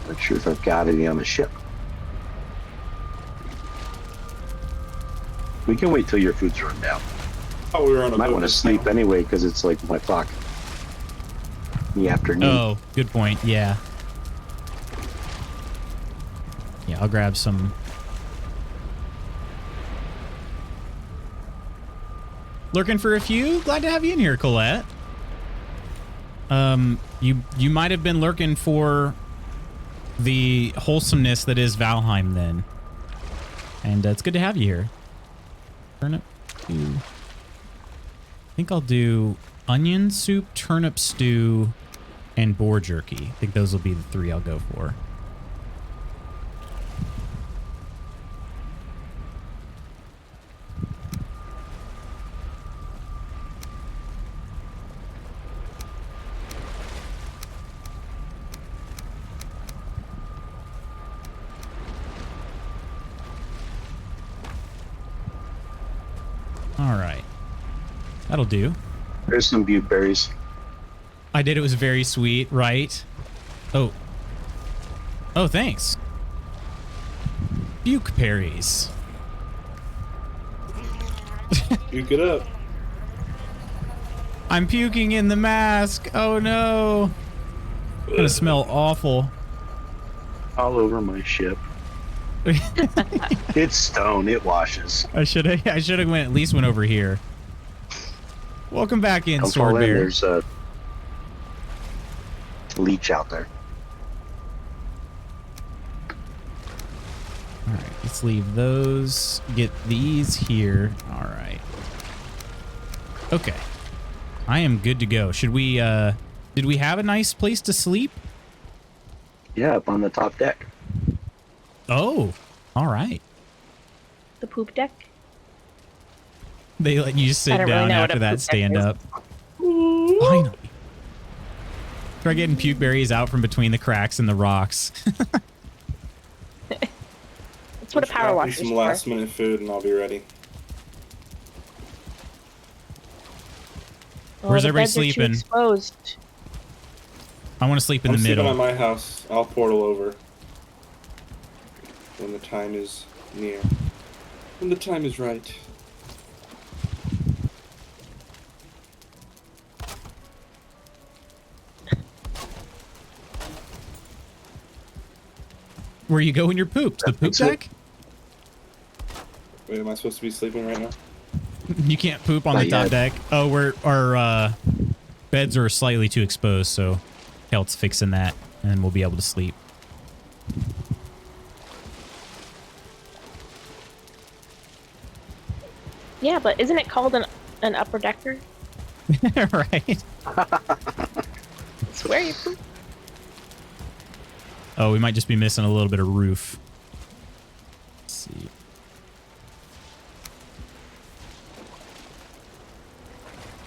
Not sure if I've got any on the ship. We can wait till your food's run down. Oh, we were on a Might boat want to just sleep now. anyway because it's like, my fuck, in the afternoon. Oh, good point. Yeah. Yeah, I'll grab some. Lurking for a few? Glad to have you in here, Colette. You might have been lurking for the wholesomeness that is Valheim then. And it's good to have you here. Turnip stew. I think I'll do onion soup, turnip stew, and boar jerky. I think those will be the 3 I'll go for. All right. That'll do. There's some butte berries. I did. It was very sweet, right? Oh. Oh, thanks. Buke berries. Puke it up. I'm puking in the mask. Oh no. It's gonna smell awful. All over my ship. It's stone. It washes. I should have at least went over here. Welcome back in, Don't Sword fall in. Bear. There's a leech out there. All right, let's leave those. Get these here. All right. Okay. I am good to go. Should we, did we have a nice place to sleep? Yeah, up on the top deck. Oh, all right. The poop deck. They let you sit don't really down know what after a that poop deck stand is. up. Finally. Try getting puke berries out from between the cracks in the rocks. That's what a power Grab me washer is some for. last minute food and I'll be ready. Oh, Where's the everybody beds are too sleeping? exposed. I want to sleep in I'm the sleeping middle. at my house. I'll portal over when the time is near. When the time is right. Where you go when you're pooped? The poop That's it. deck? Wait, am I supposed to be sleeping right now? You can't poop on Not the top yet. deck. Oh, our beds are slightly too exposed, so Kelt's fixing that, and we'll be able to sleep. Yeah, but isn't it called an upper decker? Right? It's where you poop. Oh, we might just be missing a little bit of roof. Let's see.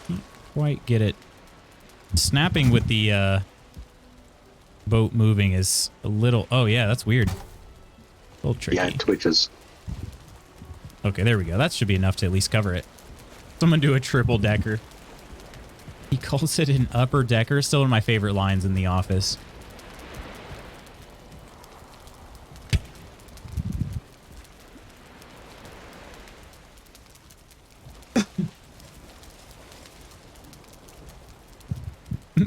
Can't quite get it. Snapping with the boat moving is a little... Oh, yeah, that's weird. A little tricky. Yeah, it twitches. Okay, there we go. That should be enough to at least cover it. Someone do a triple decker. He calls it an upper decker. Still one of my favorite lines in The Office.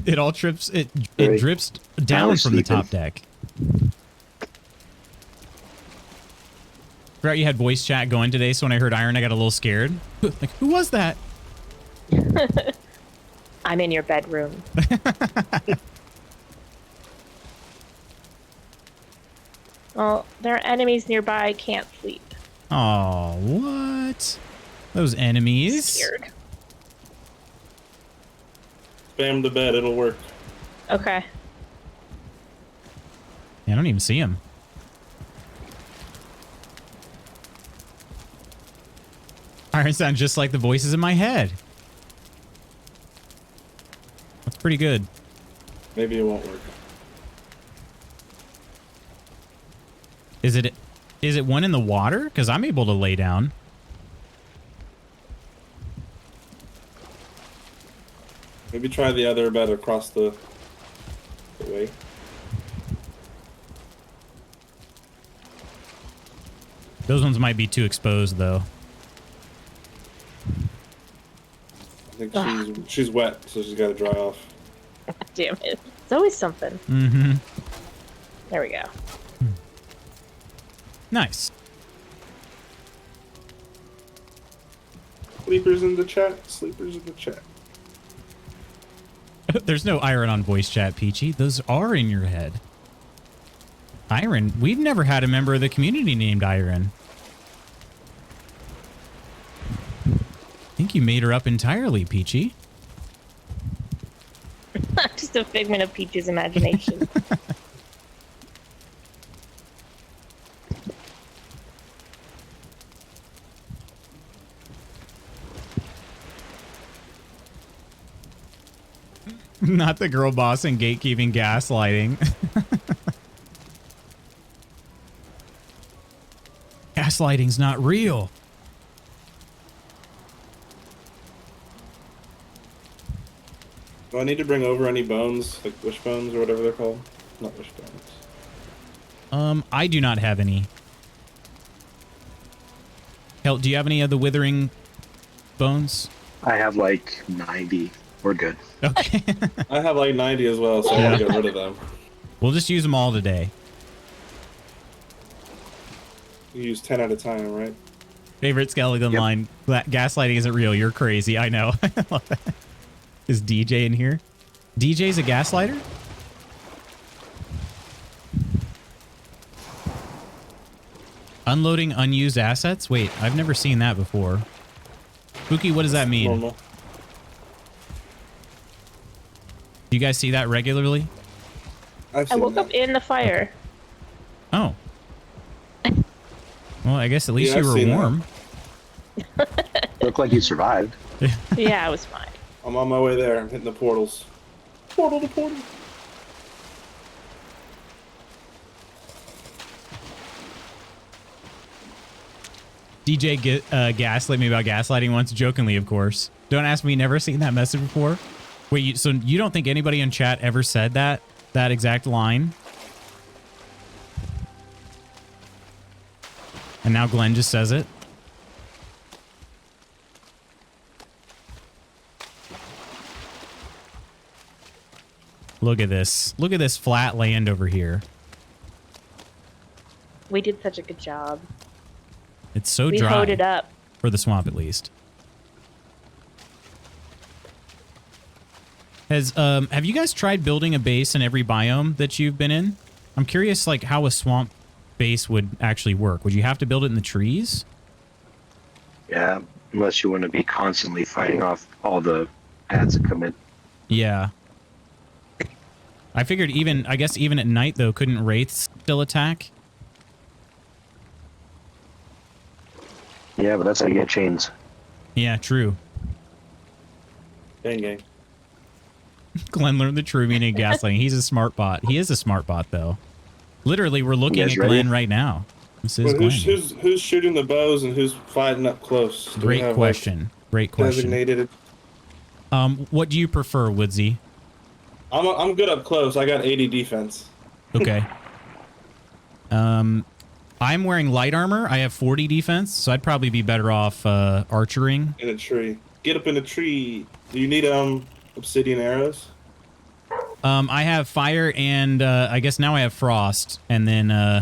It all trips. It Great. drips down was from the sleeping. top deck. Forgot you had voice chat going today, so when I heard Iron, I got a little scared. Like, who was that? I'm in your bedroom. Well, there are enemies nearby. I can't sleep. Oh, what? Those enemies? Scared. Spam the bed, it'll work. Okay. Yeah, I don't even see him. Iron sounds just like the voices in my head. That's pretty good. Maybe it won't work. Is it one in the water? Because I'm able to lay down. Maybe try the other bed across the way. Those ones might be too exposed, though. I think she's wet, so she's got to dry off. Damn it. It's always something. Mm-hmm. There we go. Nice. Sleepers in the chat. Sleepers in the chat. There's no Iron on voice chat, Peachy. Those are in your head. Iron. We've never had a member of the community named Iron. I think you made her up entirely, Peachy. Just a figment of Peach's imagination. Not the girl boss and gatekeeping gaslighting. Gaslighting's not real. Do I need to bring over any bones, like wish bones or whatever they're called? Not wish bones. I do not have any. Hell, do you have any of the withering bones? I have like 90. We're good. Okay. I have like 90 as well, so I want to get rid of them. We'll just use them all today. You use 10 at a time, right? Favorite skeleton line. Gaslighting isn't real. You're crazy. I know. Is DJ in here? DJ's a gaslighter? Unloading unused assets? Wait, I've never seen that before. Spooky, what does that mean? Normal. Do you guys see that regularly? I've I seen woke that. up in the fire. Oh. Well, I guess at least Yeah, you I've were seen that. warm. Look like you survived. Yeah, I was fine. I'm on my way there. I'm hitting the portals. Portal to portal. DJ gaslit me about gaslighting once, jokingly, of course. Don't ask me, never seen that message before. Wait, so you don't think anybody in chat ever said that exact line? And now Glenn just says it? Look at this. Look at this flat land over here. We did such a good job. It's so We dry. hoed it up. For the swamp, at least. Have you guys tried building a base in every biome that you've been in? I'm curious, like, how a swamp base would actually work. Would you have to build it in the trees? Yeah, unless you want to be constantly fighting off all the ads that come in. Yeah. I figured I guess even at night, though, couldn't wraiths still attack? Yeah, but that's how you get chains. Yeah, true. Gang gang. Glenn learned the true meaning of gaslighting. He's a smart bot. He is a smart bot, though. Literally, we're looking You at guys ready? Glenn right now. This is But Glenn. who's shooting the bows and who's fighting up close? Do we Great have, question. Great Like, question. designated. What do you prefer, Woodsy? I'm good up close. I got 80 defense. Okay. I'm wearing light armor. I have 40 defense, so I'd probably be better off archering. In a tree. Get up in a tree. Do you need obsidian arrows? I have fire and I guess now I have frost and then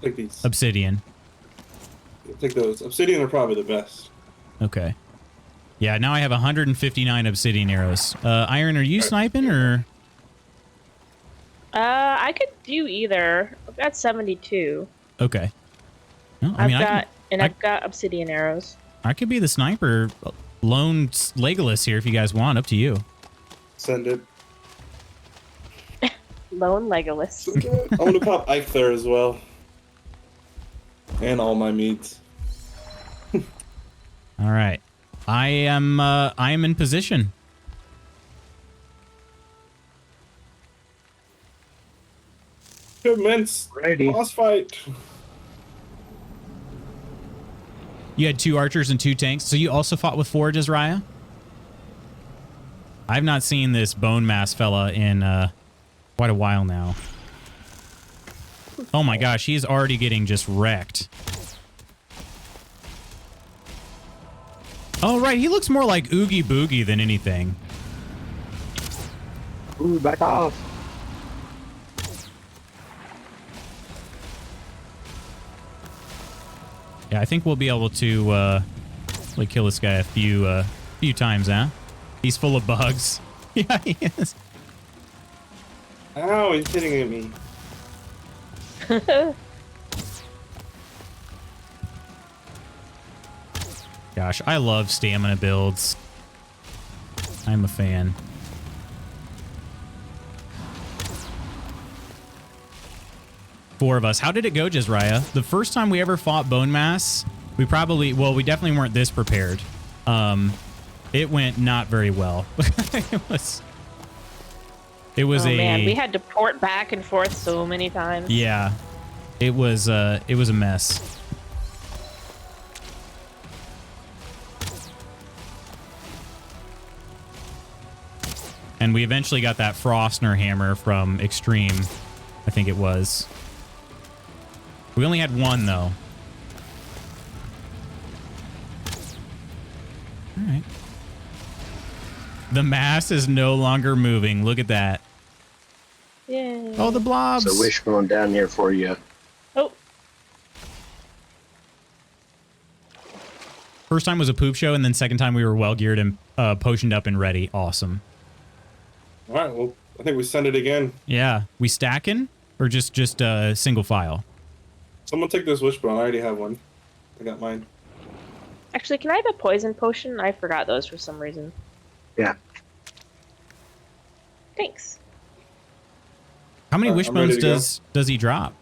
Take these. obsidian. Take those. Obsidian are probably the best. Okay. Yeah, now I have 159 obsidian arrows. Iron, are you sniping or? I could do either. I've got 72. Okay. No, I mean, I've got obsidian arrows. I could be the sniper, lone Legolas here if you guys want. Up to you. Send it. Lone Legolas. I want to pop Ike there as well. And all my meats. All right. I am in position. Commence Ready. boss fight. You had 2 archers and 2 tanks, so you also fought with forges, Raya? I've not seen this bone mass fella in quite a while now. Oh my gosh, he's already getting just wrecked. Oh right, he looks more like Oogie Boogie than anything. Ooh, back off. Yeah, I think we'll be able to like kill this guy a few times, huh? He's full of bugs. Yeah, he is. Ow, he's hitting at me. Gosh, I love stamina builds. I'm a fan. Four of us. How did it go, Jezraya? The first time we ever fought Bone Mass, we definitely weren't this prepared. It went not very well. It was Oh man, we had to port back and forth so many times. yeah. It was a mess. And eventually got that Frostner hammer from Extreme, I think it was. We only had one, though. All right. The mass is no longer moving. Look at that. Yay. Oh, the blobs. So wishbone down here for you. Oh, First time was a poop show, and then second time we were well geared and potioned up and ready. Awesome. All right, well, I think we send it again. Yeah. We stacking or just single file? Someone take this wishbone. I already have one. I got mine. actually, can I have a poison potion? I forgot those for some reason. Yeah. Thanks. How many I'm wishbones ready to go. does he drop?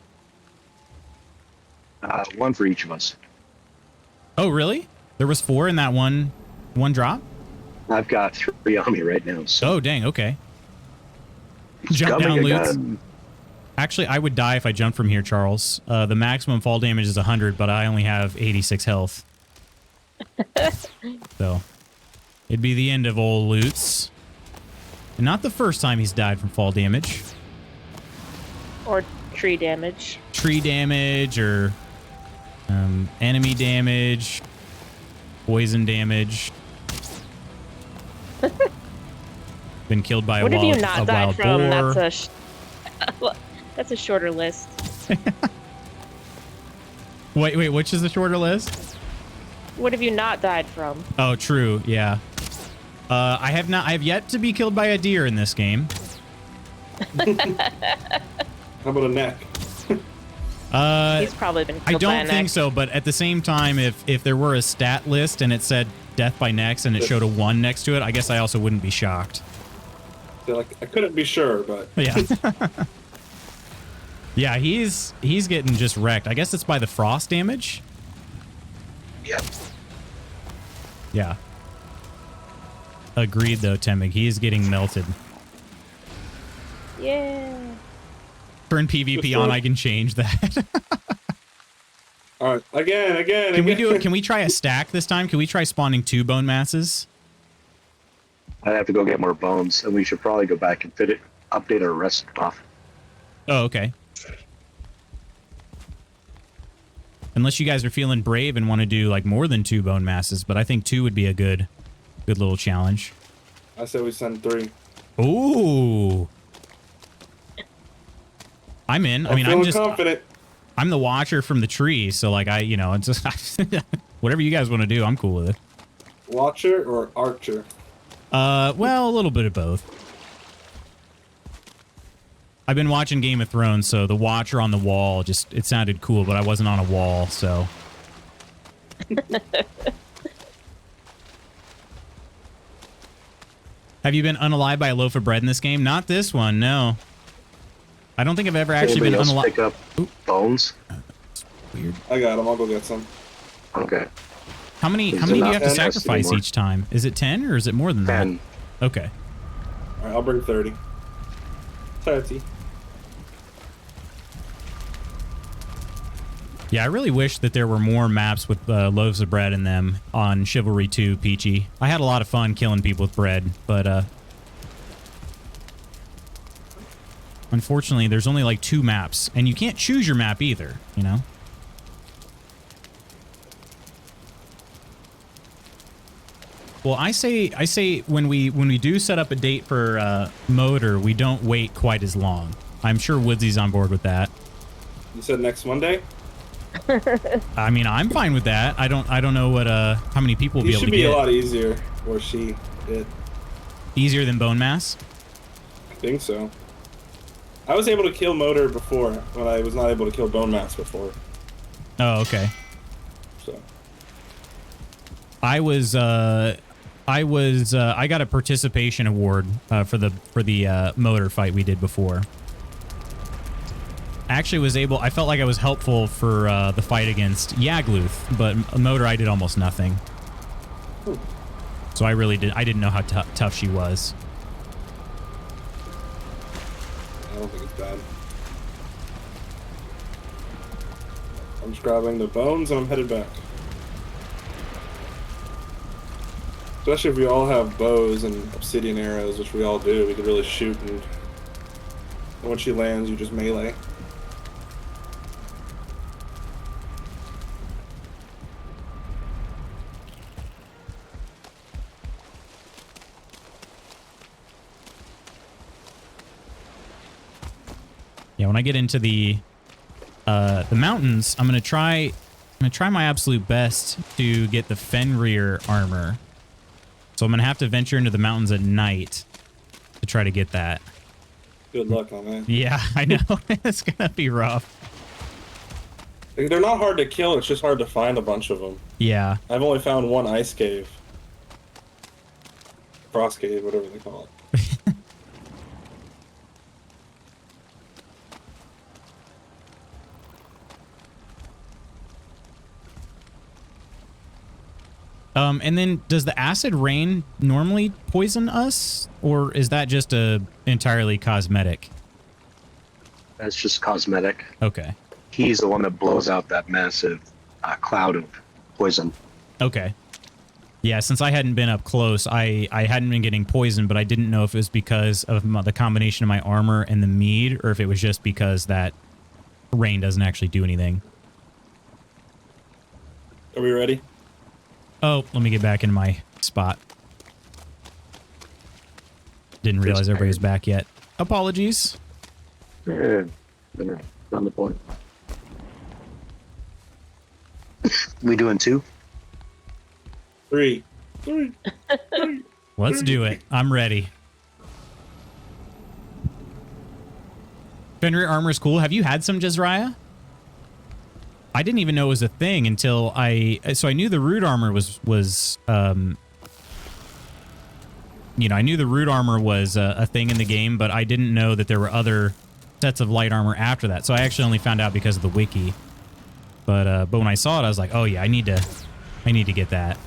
One for each of us. Oh, really? There was 4 in that one drop? I've got 3 on me right now. So Oh, dang. Okay. he's Jump coming down loots. again. Actually, I would die if I jumped from here, Charles. The maximum fall damage is 100, but I only have 86 health. So, it'd be the end of old Lutz. And not the first time he's died from fall damage. Or tree damage. Tree damage or enemy damage, poison damage. Been killed by What a have you wild, not a died wild from? boar. That's a shorter list. Wait, which is the shorter list? What have you not died from? Oh, true. Yeah. I have yet to be killed by a deer in this game. How about a neck? He's probably been I killed by a don't think neck. so, but at the same time, if there were a stat list and it said death by necks and it showed a 1 next to it, I guess I also wouldn't be shocked. They're like, I couldn't be sure, but Yeah. Yeah, he's getting just wrecked. I guess it's by the frost damage. Yep. Yeah. Agreed, though, Temig. He is getting melted. Yeah. Turn PvP on, I can change that. all right, again. Can we do it? Can we try a stack this time? Can we try spawning 2 bone masses? I'd have to go get more bones, and we should probably go back and update our rest buff. Oh, okay. Unless you guys are feeling brave and want to do like more than 2 bone masses, but I think 2 would be a good little challenge. I said we send 3. Ooh. I'm in. I mean, I'm feeling just confident. I'm the watcher from the tree, so like it's just whatever you guys want to do, I'm cool with it. Watcher or archer? Well, a little bit of both. I've been watching Game of Thrones, so the watcher on the wall it sounded cool, but I wasn't on a wall, so. Have you been unalived by a loaf of bread in this game? Not this one, no. I don't think I've ever actually been Anybody else unalived. pick up bones? Weird. I got them. I'll go get some. Okay. How many Is do it you not have to 10? sacrifice Anymore? each time? Is it 10 or is it more than 10. that? Okay. All right, I'll bring 30. 30. Yeah, I really wish that there were more maps with loaves of bread in them on Chivalry 2, Peachy. I had a lot of fun killing people with bread, but unfortunately, there's only like 2 maps, and you can't choose your map either, you know? Well, I say when we do set up a date for Motor, we don't wait quite as long. I'm sure Woodsy's on board with that. You said next Monday? I mean, I'm fine with that. I don't know what how many people will He be able should to be get. a lot easier, or she did. Easier than bone mass? I think so. I was able to kill Motor before, when I was not able to kill Bone Mass before. Oh, okay. So I got a participation award for the motor fight we did before. I felt like I was helpful for the fight against Yagluth, but Motor I did almost nothing. So I didn't know how tough she was. I don't think it's bad. I'm just grabbing the bones and I'm headed back. Especially if we all have bows and obsidian arrows, which we all do, we could really shoot and when she lands, you just melee. Yeah, when I get into the mountains, I'm gonna try my absolute best to get the Fenrir armor. So I'm gonna have to venture into the mountains at night to try to get that. Good luck on that. Yeah, I know. It's gonna be rough. They're not hard to kill, it's just hard to find a bunch of them. Yeah. I've only found one ice cave. Frost cave, whatever they call it. And then does the acid rain normally poison us, or is that just a entirely cosmetic? That's just cosmetic. Okay. He's the one that blows out that massive cloud of poison. Okay. Yeah, since I hadn't been up close, I hadn't been getting poisoned, but I didn't know if it was because of the combination of my armor and the mead, or if it was just because that rain doesn't actually do anything. Are we ready? Oh, let me get back in my spot. Didn't realize everybody was back yet. Apologies. Yeah, on the point. We doing 2? 3. Let's do it. I'm ready. Fenrir armor is cool. Have you had some, Jezraiah? I didn't even know it was a thing until so I knew the root armor was you know, I knew the root armor was a thing in the game, but I didn't know that there were other sets of light armor after that. So I actually only found out because of the wiki. But when I saw it, I was like, oh yeah, I need to get that.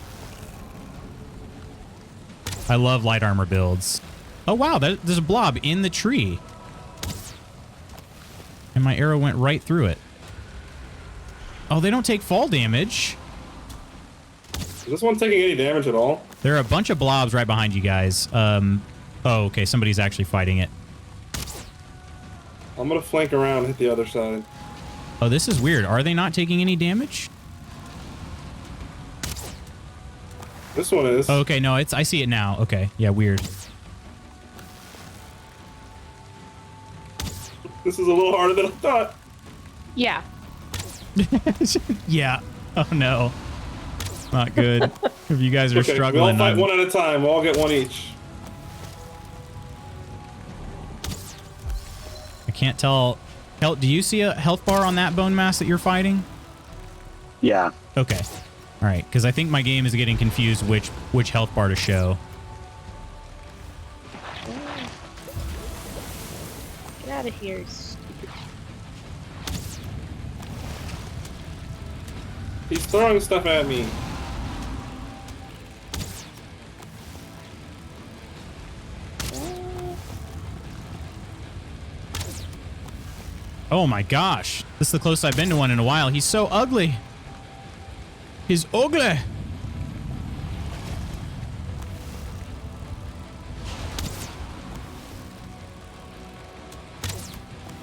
I love light armor builds. Oh wow, there's a blob in the tree. And my arrow went right through it. Oh, they don't take fall damage. Is this one taking any damage at all? There are a bunch of blobs right behind you guys. Oh, okay, somebody's actually fighting it. I'm gonna flank around and hit the other side. Oh, this is weird. Are they not taking any damage? This one is. Oh, okay, no, I see it now. Okay, yeah, weird. This is a little harder than I thought. Yeah. Yeah. Oh no. Not good. If you guys are Okay, struggling. we all fight one at a time. We'll all get one each. I can't tell. Do you see a health bar on that bone mass that you're fighting? Yeah. Okay. All right, because I think my game is getting confused which health bar to show. Get out of here, stupid. He's throwing stuff at me. Oh my gosh. This is the closest I've been to one in a while. He's so ugly. He's ugly.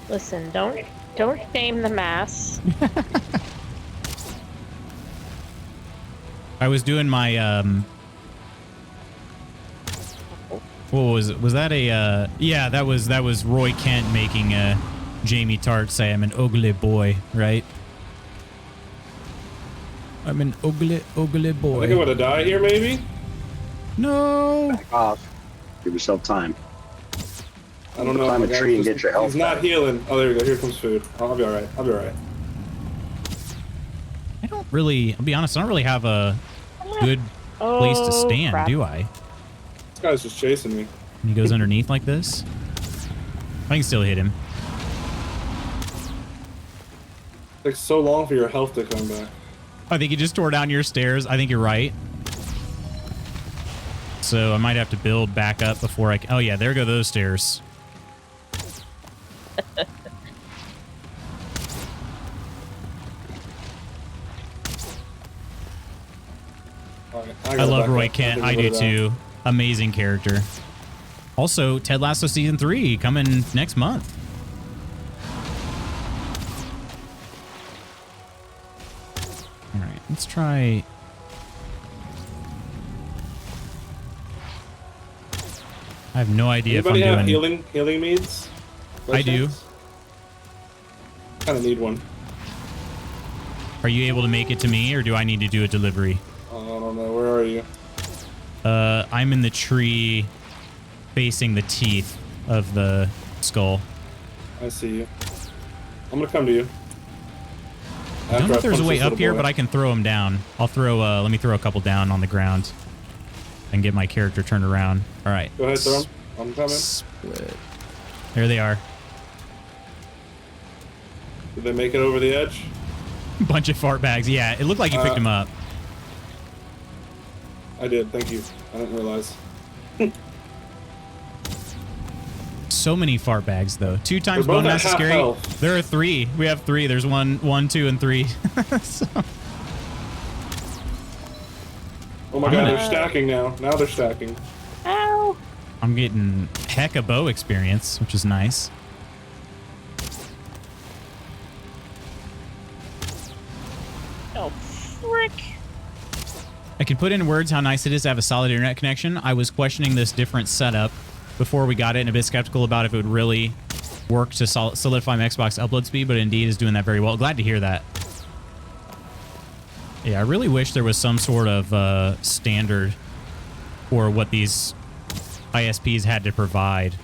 Listen, don't shame the mass. I was doing my what was it? Was that a yeah, that was Roy Kent making Jamie Tart say I'm an ugly boy, right? I'm an ugly boy. I think I'm gonna die here, maybe? No. Back off. Give yourself time. I don't know. Climb a My tree and guy's get your health He's not back. healing. Oh, there we go. Here comes food. I'll be alright. I'll be alright. I don't really, I'll be honest, I don't really have a good place to stand, crap. do I? This guy's just chasing me. And he goes underneath like this. I can still hit him. It takes so long for your health to come back. I think he just tore down your stairs. I think you're right. So I might have to build back up before I can. Oh yeah, there go those stairs. Alright, I gotta love back Roy up. Kent. think I we do put it down. too. Amazing character. Also, Ted Lasso season 3 coming next month. All right, let's try. I have no idea Anybody if I'm have doing. healing meads? I do. Kind of need one. Are you able to make it to me, or do I need to do a delivery? I don't know. Where are you? I'm in the tree facing the teeth of the skull. I see you. I'm gonna come to you. I don't know if there's a punch way this up little here, boy. but I can throw them down. I'll throw, let me throw a couple down on the ground and get my character turned around. All right. Go ahead, throw 'em. I'm coming. Split. There they are. Did they make it over the edge? Bunch of fart bags. Yeah, it looked like you picked them up. I did. Thank you. I didn't realize. So many fart bags, though. 2 times They're both bone at mass is half scary. health. There are 3. We have 3. There's 1, 2, and 3. So, Oh my I'm god, gonna- they're stacking now. Now they're stacking. Ow! I'm getting hecka bow experience, which is nice. Oh, frick. I can put in words how nice it is to have a solid internet connection. I was questioning this different setup before we got it and a bit skeptical about if it would really work to solidify my Xbox upload speed, but Indeed is doing that very well. Glad to hear that. Yeah, I really wish there was some sort of standard for what these ISPs had to provide.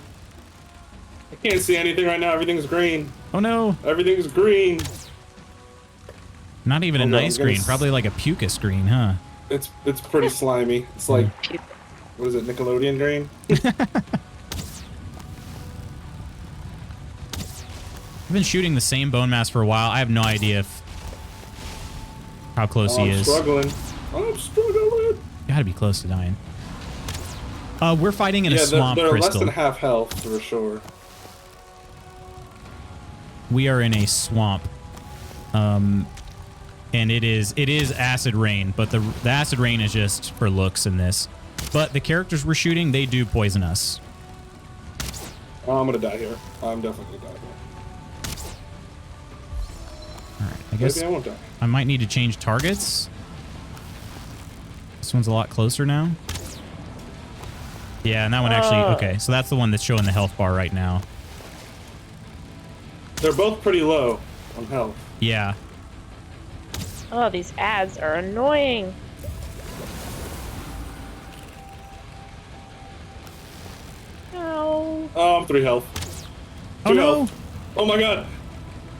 I can't see anything right now. Everything's green. Oh no, Everything's green. not even a Hold on, nice I'm gonna screen. Probably like a pucus screen, huh? It's pretty slimy. It's like, what is it, Nickelodeon green? I've been shooting the same bone mass for a while. I have no idea how close he I'm is. struggling. I'm struggling. Gotta be close to dying. We're fighting in a Yeah, swamp they're less crystal. than half health for sure. We are in a swamp. And it is acid rain, but the acid rain is just for looks in this. But the characters we're shooting, they do poison us. Oh, I'm gonna die here. I'm definitely gonna die here. All right, I guess Maybe I won't die. I might need to change targets. This one's a lot closer now. Yeah, and that one actually, okay, so that's the one that's showing the health bar right now. They're both pretty low on health. Yeah. Oh, these ads are annoying. No. Oh, I'm 3 health. Oh 2 no! health. Oh my god.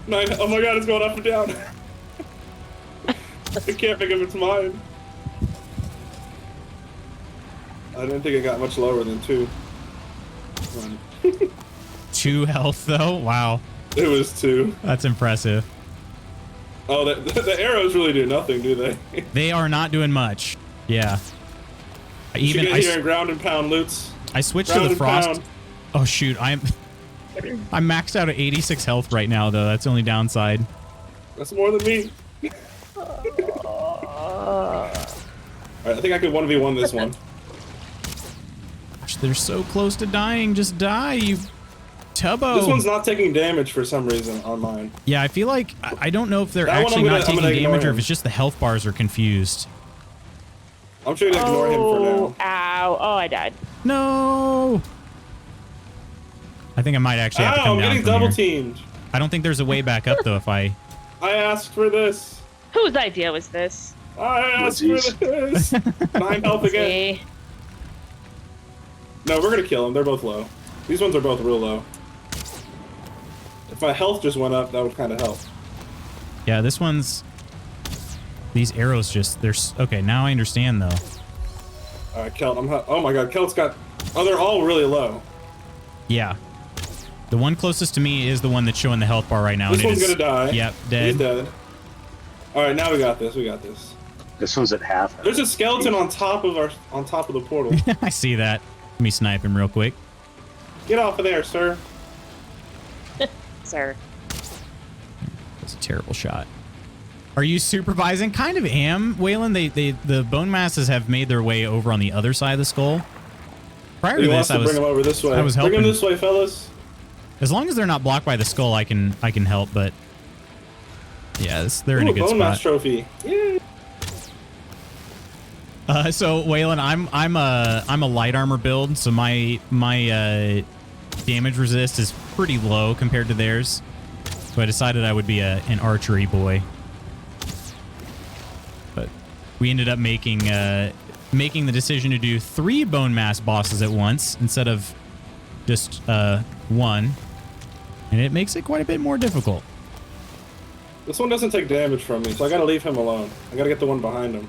9. Oh my god, it's going up and down. I can't think if it's mine. I didn't think it got much lower than 2. 1. 2 health though? Wow. It was 2. That's impressive. Oh, the arrows really do nothing, do they? They are not doing much. Yeah. You should get here and ground and pound loots. I switched Ground to the and frost. pound. Oh shoot, I'm maxed out at 86 health right now though. That's the only downside. That's more than me. Alright, I think I could 1v1 this one. Gosh, they're so close to dying. Just die, you tubbo. This one's not taking damage for some reason on mine. Yeah, I feel like I don't know if they're That one actually I'm not gonna taking ignore damage or if him. it's just the health bars are confused. I'm trying to ignore him for now. Ow. Oh, I died. No. I think I might actually have to Ow, come I'm down getting from double here. teamed. I don't think there's a way back up though if I... I asked for this. Whose idea was this? I asked for What's this. 9 health again. See? No, we're gonna kill them. They're both low. These ones are both real low. If my health just went up, that would kind of help. Yeah, this one's... These arrows just... They're... Okay, now I understand though. Alright, Kelt, oh my god, Kelt's got... Oh, they're all really low. Yeah. The one closest to me is the one that's showing the health bar right now. This and it one's is- gonna die. Yep, He's dead. dead. Alright, now we got this. We got this. This one's at half. There's a skeleton on top of the portal. I see that. Let me snipe him real quick. Get off of there, sir. Sir. That's a terrible shot. Are you supervising? Kind of am, Waylon. The bone masses have made their way over on the other side of the skull. Prior to this, bring them over this way. I was helping. Bring them this way, fellas. As long as they're not blocked by the skull, I can help. But yeah, they're in a good bone spot. mass trophy. Yay. So Waylon, I'm a light armor build, so my damage resist is pretty low compared to theirs. So I decided I would be an archery boy. But we ended up making the decision to do 3 bone mass bosses at once instead of just 1, and it makes it quite a bit more difficult. This one doesn't take damage from me, so I gotta leave him alone. I gotta get the one behind him.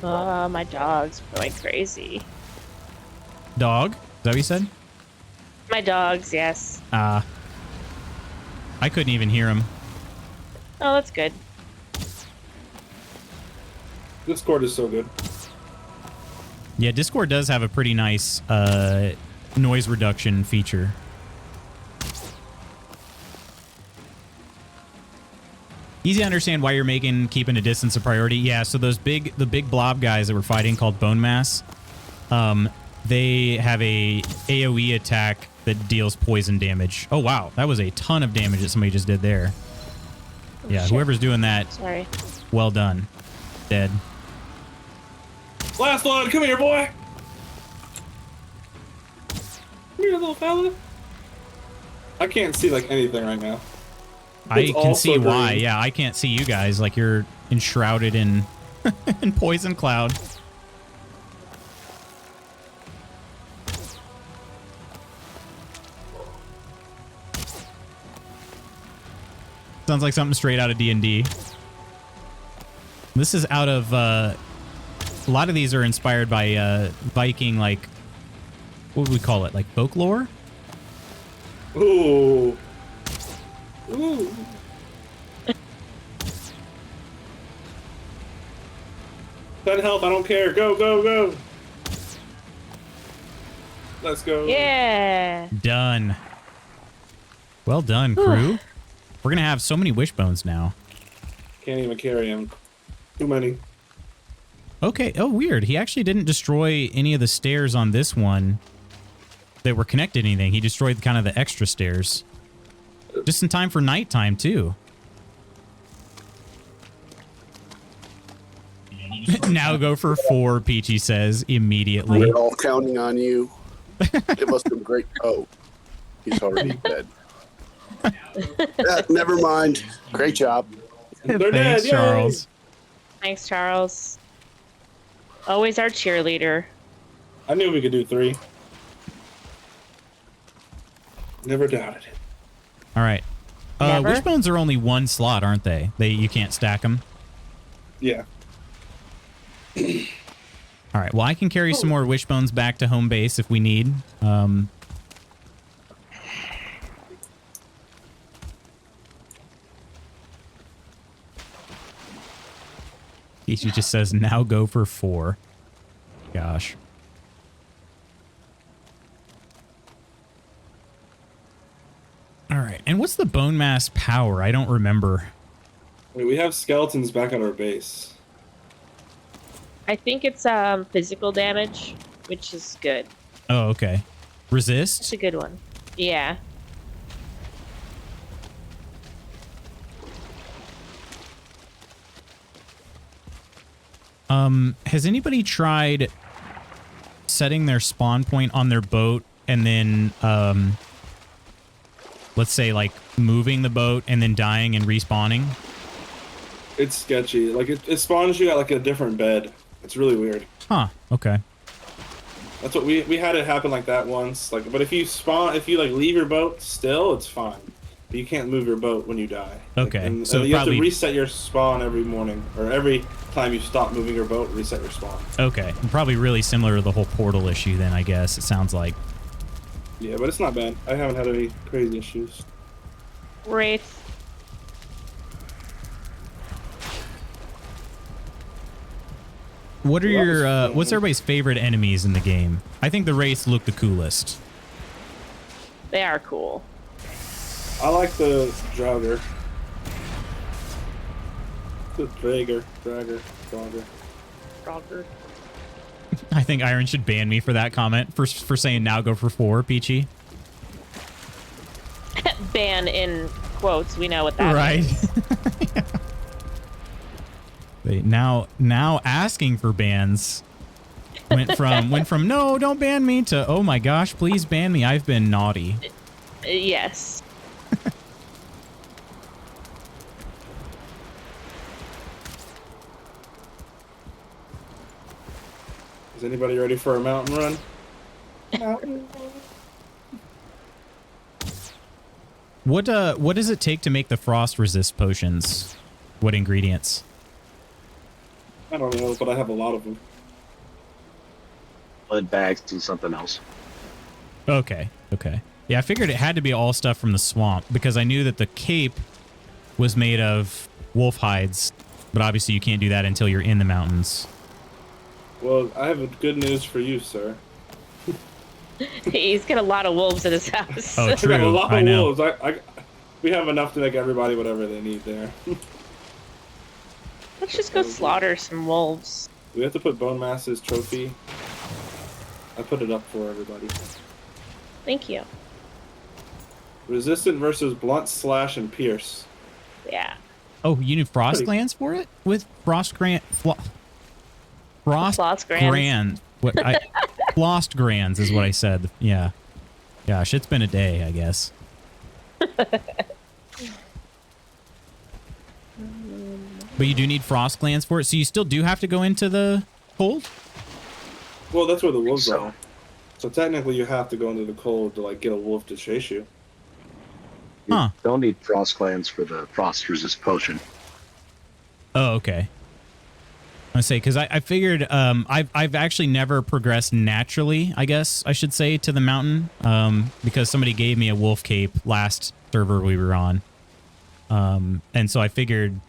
My dog's going crazy. Dog? Is that what you said? My dogs, yes. I couldn't even hear him. Oh, that's good. Discord is so good. Yeah, Discord does have a pretty nice noise reduction feature. Easy to understand why you're keeping a distance a priority. Yeah, so the big blob guys that we're fighting called Bone Mass, they have a AoE attack that deals poison damage. Oh wow, that was a ton of damage that somebody just did there. Oh, yeah, shit. Whoever's doing that, Sorry. well done. Dead. Last one, come here, boy. Come here, little fella. I can't see like anything right now. I can also see why. green. Yeah, I can't see you guys. Like you're enshrouded in in poison cloud. Sounds like something straight out of D&D. This is out of a lot of these are inspired by Viking, like what would we call it? Like folklore? Ooh. Ooh. 10 health, I don't care. Go, go, go. Let's go. Yeah. Done. Well done, crew. We're gonna have so many wishbones now. Can't even carry him. Too many. Okay. Oh, weird. He actually didn't destroy any of the stairs on this one that were connected to anything. He destroyed kind of the extra stairs. Just in time for nighttime, too. Now go for 4, Peachy says immediately. We're all counting on you. Give us some great... Oh, he's already dead. Never mind. Great job. They're Thanks, dead. Yay. Charles. Thanks, Charles. Always our cheerleader. I knew we could do 3. Never doubted it. All right. Never? Wishbones are only 1 slot, aren't they? You can't stack them. Yeah. All right. Well, I can carry some more wishbones back to home base if we need. He just says, now go for 4. Gosh. All right. And what's the bone mass power? I don't remember. Wait, we have skeletons back at our base. I think it's physical damage, which is good. Oh, okay. Resist? It's a good one. Yeah. Has anybody tried setting their spawn point on their boat and then, let's say, like, moving the boat and then dying and respawning? It's sketchy. Like, it spawns you at, like, a different bed. It's really weird. Huh, okay. That's what we had it happen like that once. Like, but if you like, leave your boat still, it's fine. But you can't move your boat when you die. Okay, Like, and so you have probably... to reset your spawn every morning. Or every time you stop moving your boat, reset your spawn. Okay, probably really similar to the whole portal issue then, I guess, it sounds like. Yeah, but it's not bad. I haven't had any crazy issues. Wraith. What are your, what's everybody's favorite enemies in the game? I think the Wraiths look the coolest. They are cool. I like the Drauger. The dragger. Frogger. I think Iron should ban me for that comment for saying now go for 4, Peachy. Ban in quotes. We know what that Right. means. Wait, now asking for bans went from no, don't ban me to oh my gosh, please ban me. I've been naughty. Yes. Is anybody ready for a mountain run? What does it take to make the frost resist potions? What ingredients? I don't know, but I have a lot of them. Blood bags and something else. Okay. Yeah, I figured it had to be all stuff from the swamp because I knew that the cape was made of wolf hides, but obviously you can't do that until you're in the mountains. Well, I have good news for you, sir. He's got a lot of wolves in his house. Oh, I got a true. lot I of know. wolves. We have enough to make everybody whatever they need there. Let's just go slaughter some wolves. We have to put Bone Mass's trophy. I put it up for everybody. Thank you. Resistant versus blunt, slash, and pierce. Yeah. Oh, you need frost Pretty- glands for it with frost Floss grands. grand. What flost grands is what I said. Yeah. Gosh, it's been a day, I guess. But you do need frost glands for it, so you still do have to go into the cold? Well, that's where the wolves So. are. So technically, you have to go into the cold to like get a wolf to chase you. You Huh. don't need frost glands for the frost resist potion. Oh, okay. I say because I figured I've actually never progressed naturally, I guess I should say, to the mountain because somebody gave me a wolf cape last server we were on, and so I figured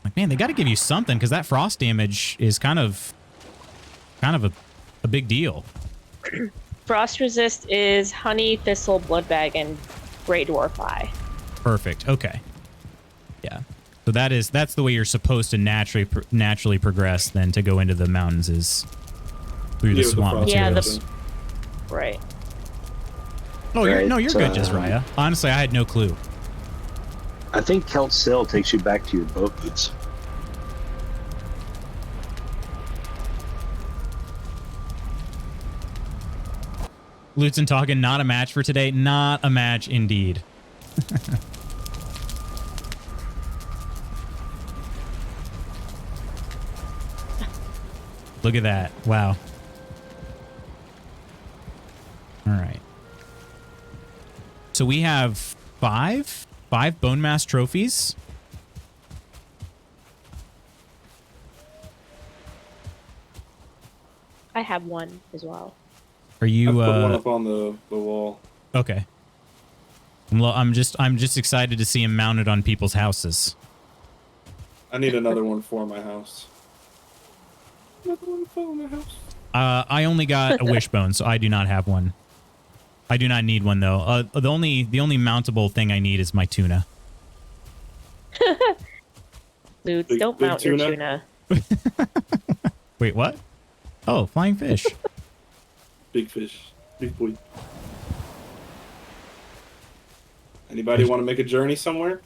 like, man, they got to give you something because that frost damage is kind of a big deal. Frost resist is honey, thistle, bloodbag, and gray dwarf eye. Perfect. Okay. Yeah. So that's the way you're supposed to naturally progress. Then to go into the mountains is through the Yeah, with the swamp frost Yeah, materials. Right. Oh, you're Right, good, Jezraya. Honestly, I had no clue. I think Kelt Sail takes you back to your boat boots. Lutzen talking, not a match for today. Not a match indeed. Look at that. Wow. All right. So we have five bone mass trophies. I have one as well. Are I you put one up on the wall. okay? I'm just excited to see him mounted on people's houses. I need another one for my house. Another one for my house. I only got a wishbone, so I do not have one. I do not need one though. The only mountable thing I need is my tuna. Dudes, Big- don't big mount your tuna? tuna. Wait, what? Oh, flying fish. Big fish. Big boy. Anybody want to make a journey somewhere?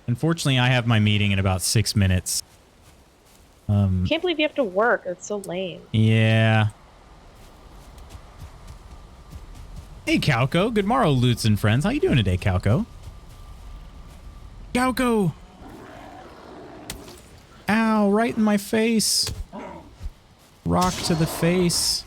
Unfortunately, I have my meeting in about 6 minutes. Can't believe you have to work. That's so lame. Yeah. Hey, Calco. Good morrow, Lutz and friends. How you doing today, Calco? Calco! Ow, right in my face. Rock to the face.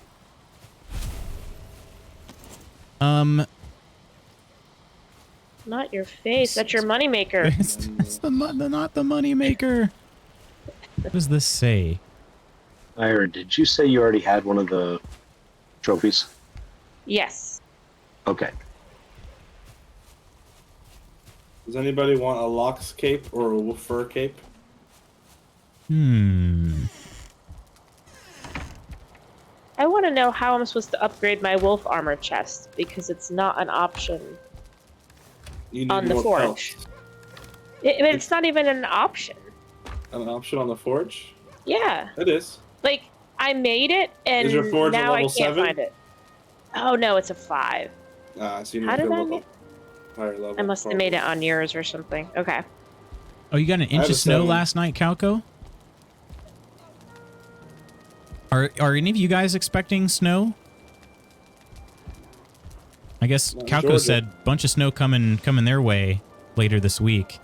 Not your face. That's your moneymaker. It's not the money maker. What does this say? Iron, did you say you already had one of the trophies? Yes. Okay. Does anybody want a Lox cape or a wolf fur cape? I want to know how I'm supposed to upgrade my wolf armor chest because it's not an option You need on the more forge. pelts. It's not even an option. an option on the forge? Yeah. It is. Like, I made it, and Is your forge a now I level can't 7? find it. Oh, no, it's a 5. So you need How to did go I look make... up higher level. I must have made it on yours or something. Okay. Oh, you got an inch have of a snow 7. last night, Calco? Are any of you guys expecting snow? I guess Not in Calco Georgia. said bunch of snow coming their way later this week.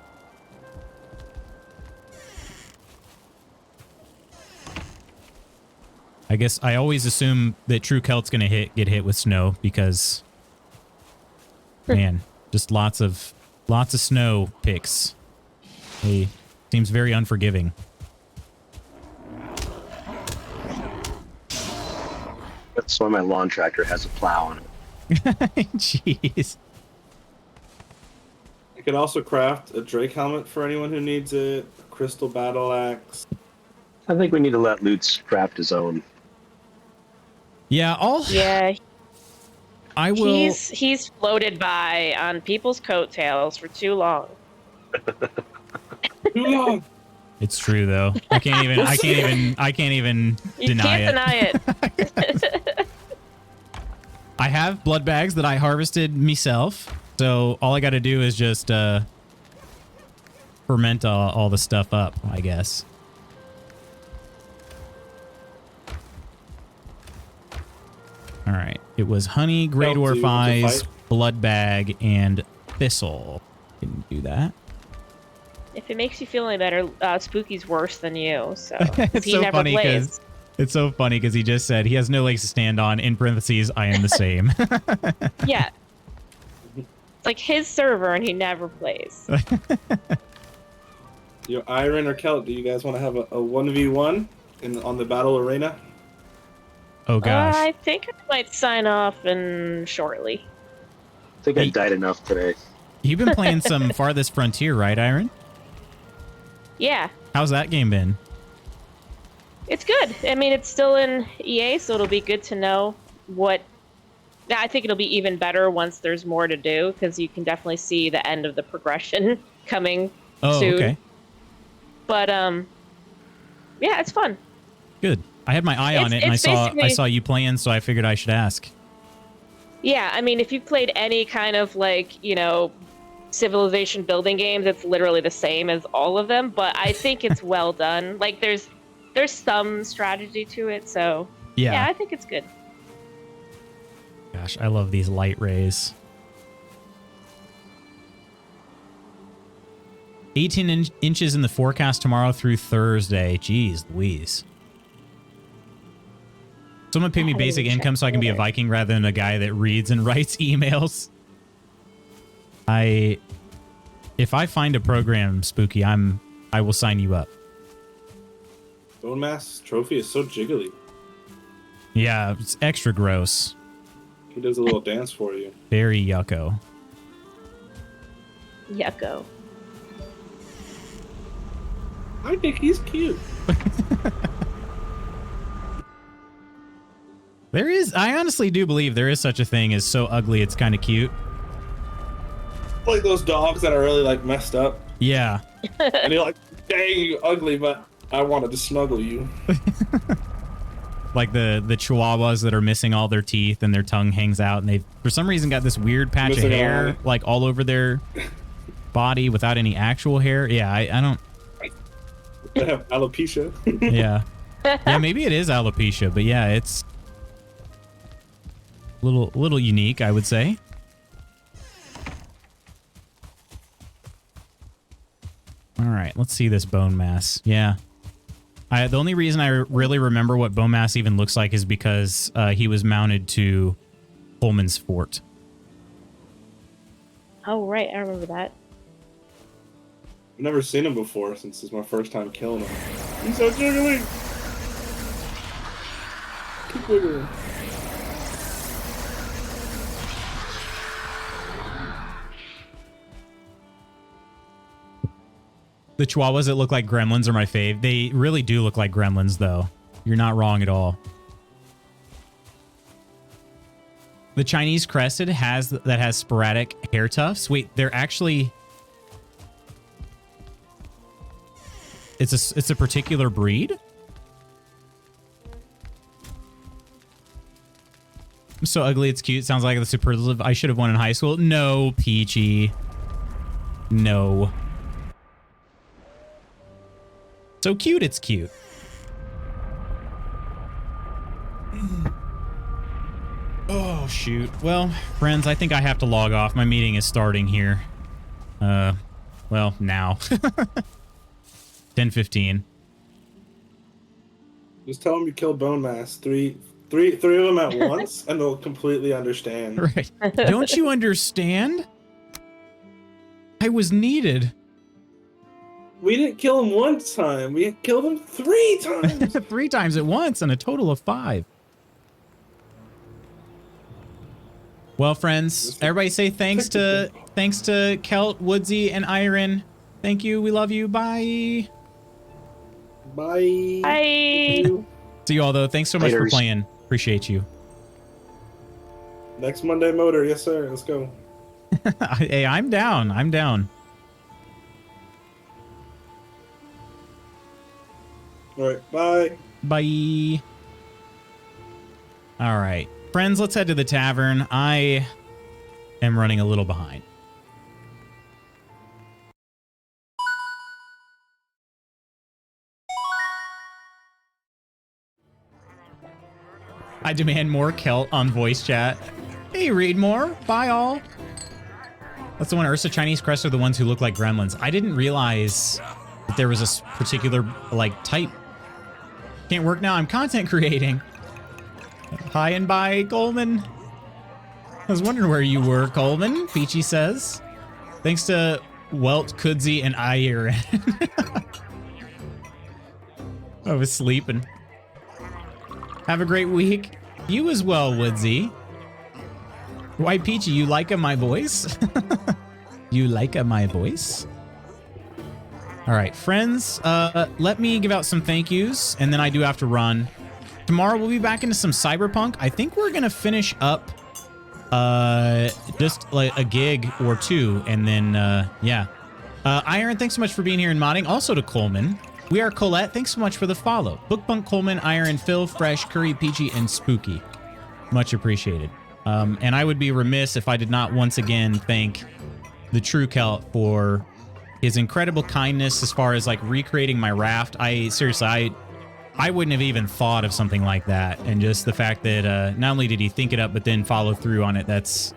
I guess I always assume that True Kelt's gonna get hit with snow because, man, just lots of snow picks. He seems very unforgiving. That's why my lawn tractor has a plow on it. Jeez. You can also craft a Drake helmet for anyone who needs it. A crystal battle axe. I think we need to let Lutz craft his own. Yeah, Yeah, I will. he's floated by on people's coattails for too long. Too long. It's true though. I can't even You deny can't deny it. I have blood bags that I harvested myself, so all I got to do is just ferment all the stuff up, I guess. All right. It was honey, Grey Kelp, do Dwarf you want to Eyes, fight? blood bag, and thistle. Can do that. If it makes you feel any better, Spooky's worse than you, so It's he so never funny plays. because he just said he has no legs to stand on. In parentheses, I am the same. Yeah. It's like his server and he never plays. Iron or Kelt, do you guys want to have a 1v1 on the battle arena? Oh gosh. I think I might sign off shortly. I think I Hey. died enough today. You've been playing some Farthest Frontier, right, Iron? Yeah, How's that game been? it's good. I mean, it's still in EA, so it'll be good to know what... I think it'll be even better once there's more to do, because you can definitely see the end of the progression coming Oh, soon. okay. But, yeah, it's fun. Good. I had my eye on it, and It's I basically- saw you playing, so I figured I should ask. Yeah, I mean, if you've played any kind of, like, civilization building games, it's literally the same as all of them, but I think it's well done. Like, there's some strategy to it, so yeah, I think it's good. Gosh, I love these light rays. 18 inches in the forecast tomorrow through Thursday. Jeez Louise. Someone pay me haven't basic even income checked so I can be a either. Viking rather than a guy that reads and writes emails. If I find a program, Spooky, I will sign you up. Bone Mass trophy is so jiggly. Yeah, it's extra gross. He does a little dance for you. Very yucko. Yucko. I think he's cute. I honestly do believe there is such a thing as so ugly it's kind of cute. Like those dogs that are really like messed up. Yeah. And you're like, dang, you ugly, but I wanted to snuggle you. Like the chihuahuas that are missing all their teeth and their tongue hangs out, and they've for some reason got this weird patch Missing of an hair eye. like all over their body without any actual hair. Yeah, I don't. They have alopecia. Yeah. Yeah, maybe it is alopecia, but yeah, it's little unique, I would say. All right, let's see this bone mass. Yeah. The only reason I really remember what bone mass even looks like is because he was mounted to Pullman's fort. Oh, right, I remember that. I've never seen him before since it's my first time killing him. He's so jiggly. Keep wiggling. The chihuahuas that look like gremlins are my fave. They really do look like gremlins, though. You're not wrong at all. The Chinese crested has sporadic hair tufts. Wait, they're actually... It's a particular breed? I'm so ugly, it's cute. Sounds like the superlative I should have won in high school. No, Peachy. No. So cute, it's cute. Oh, shoot. Well, friends, I think I have to log off. My meeting is starting here. Well, now. 10:15. Just tell them you killed Bone Mass. Three of them at once, and they'll completely understand. Right. Don't you understand? I was needed. We didn't kill him one time. We killed him 3 times. 3 times at once, and a total of 5. Well, friends, everybody say thanks to Kelt, Woodsy, and Iron. Thank you. We love you. Bye. Bye. Bye. See you all, though. Thanks so much for Laters. playing. Appreciate you. Next Monday motor. Yes, sir. Let's go. Hey, I'm down. I'm down. All right. Bye. Bye. All right. Friends, let's head to the tavern. I am running a little behind. I demand more Kelt on voice chat. Hey, read more. Bye, all. That's the one. Ursa Chinese crests are the ones who look like gremlins. I didn't realize that there was a particular, like, type. Can't work now. I'm content creating. Hi and bye, Coleman. I was wondering where you were, Coleman. Peachy says. Thanks to Welt, Kudzi, and Iron. I was sleeping. Have a great week. You as well, Woodsy. Why, Peachy, you like my voice? You like my voice? All right, friends, let me give out some thank yous, and then I do have to run. Tomorrow we'll be back into some Cyberpunk. I think we're gonna finish up just like a gig or 2, and then yeah. Iron, thanks so much for being here and modding. Also to Coleman. We are Colette. Thanks so much for the follow. Bookbunk, Coleman, Iron, Phil, Fresh, Curry, Peachy, and Spooky. Much appreciated. And I would be remiss if I did not once again thank the True Kelt for his incredible kindness as far as like recreating my raft. Seriously, I wouldn't have even thought of something like that. And just the fact that not only did he think it up, but then follow through on it. That's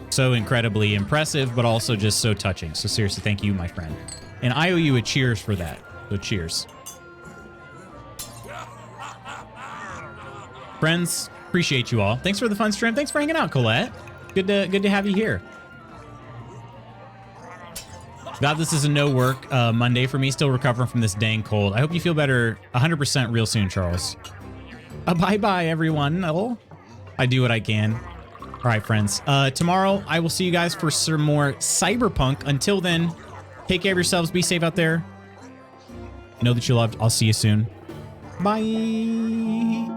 so incredibly impressive, but also just so touching. So seriously, thank you, my friend. And I owe you a cheers for that. So cheers. Friends, appreciate you all. Thanks for the fun stream. Thanks for hanging out, Colette. Good to have you here. God, this is a no work Monday for me. Still recovering from this dang cold. I hope you feel better 100% real soon, Charles. Bye-bye, everyone. Oh, I do what I can. All right, friends. Tomorrow, I will see you guys for some more Cyberpunk. Until then, take care of yourselves. Be safe out there. Know that you're loved. I'll see you soon. Bye.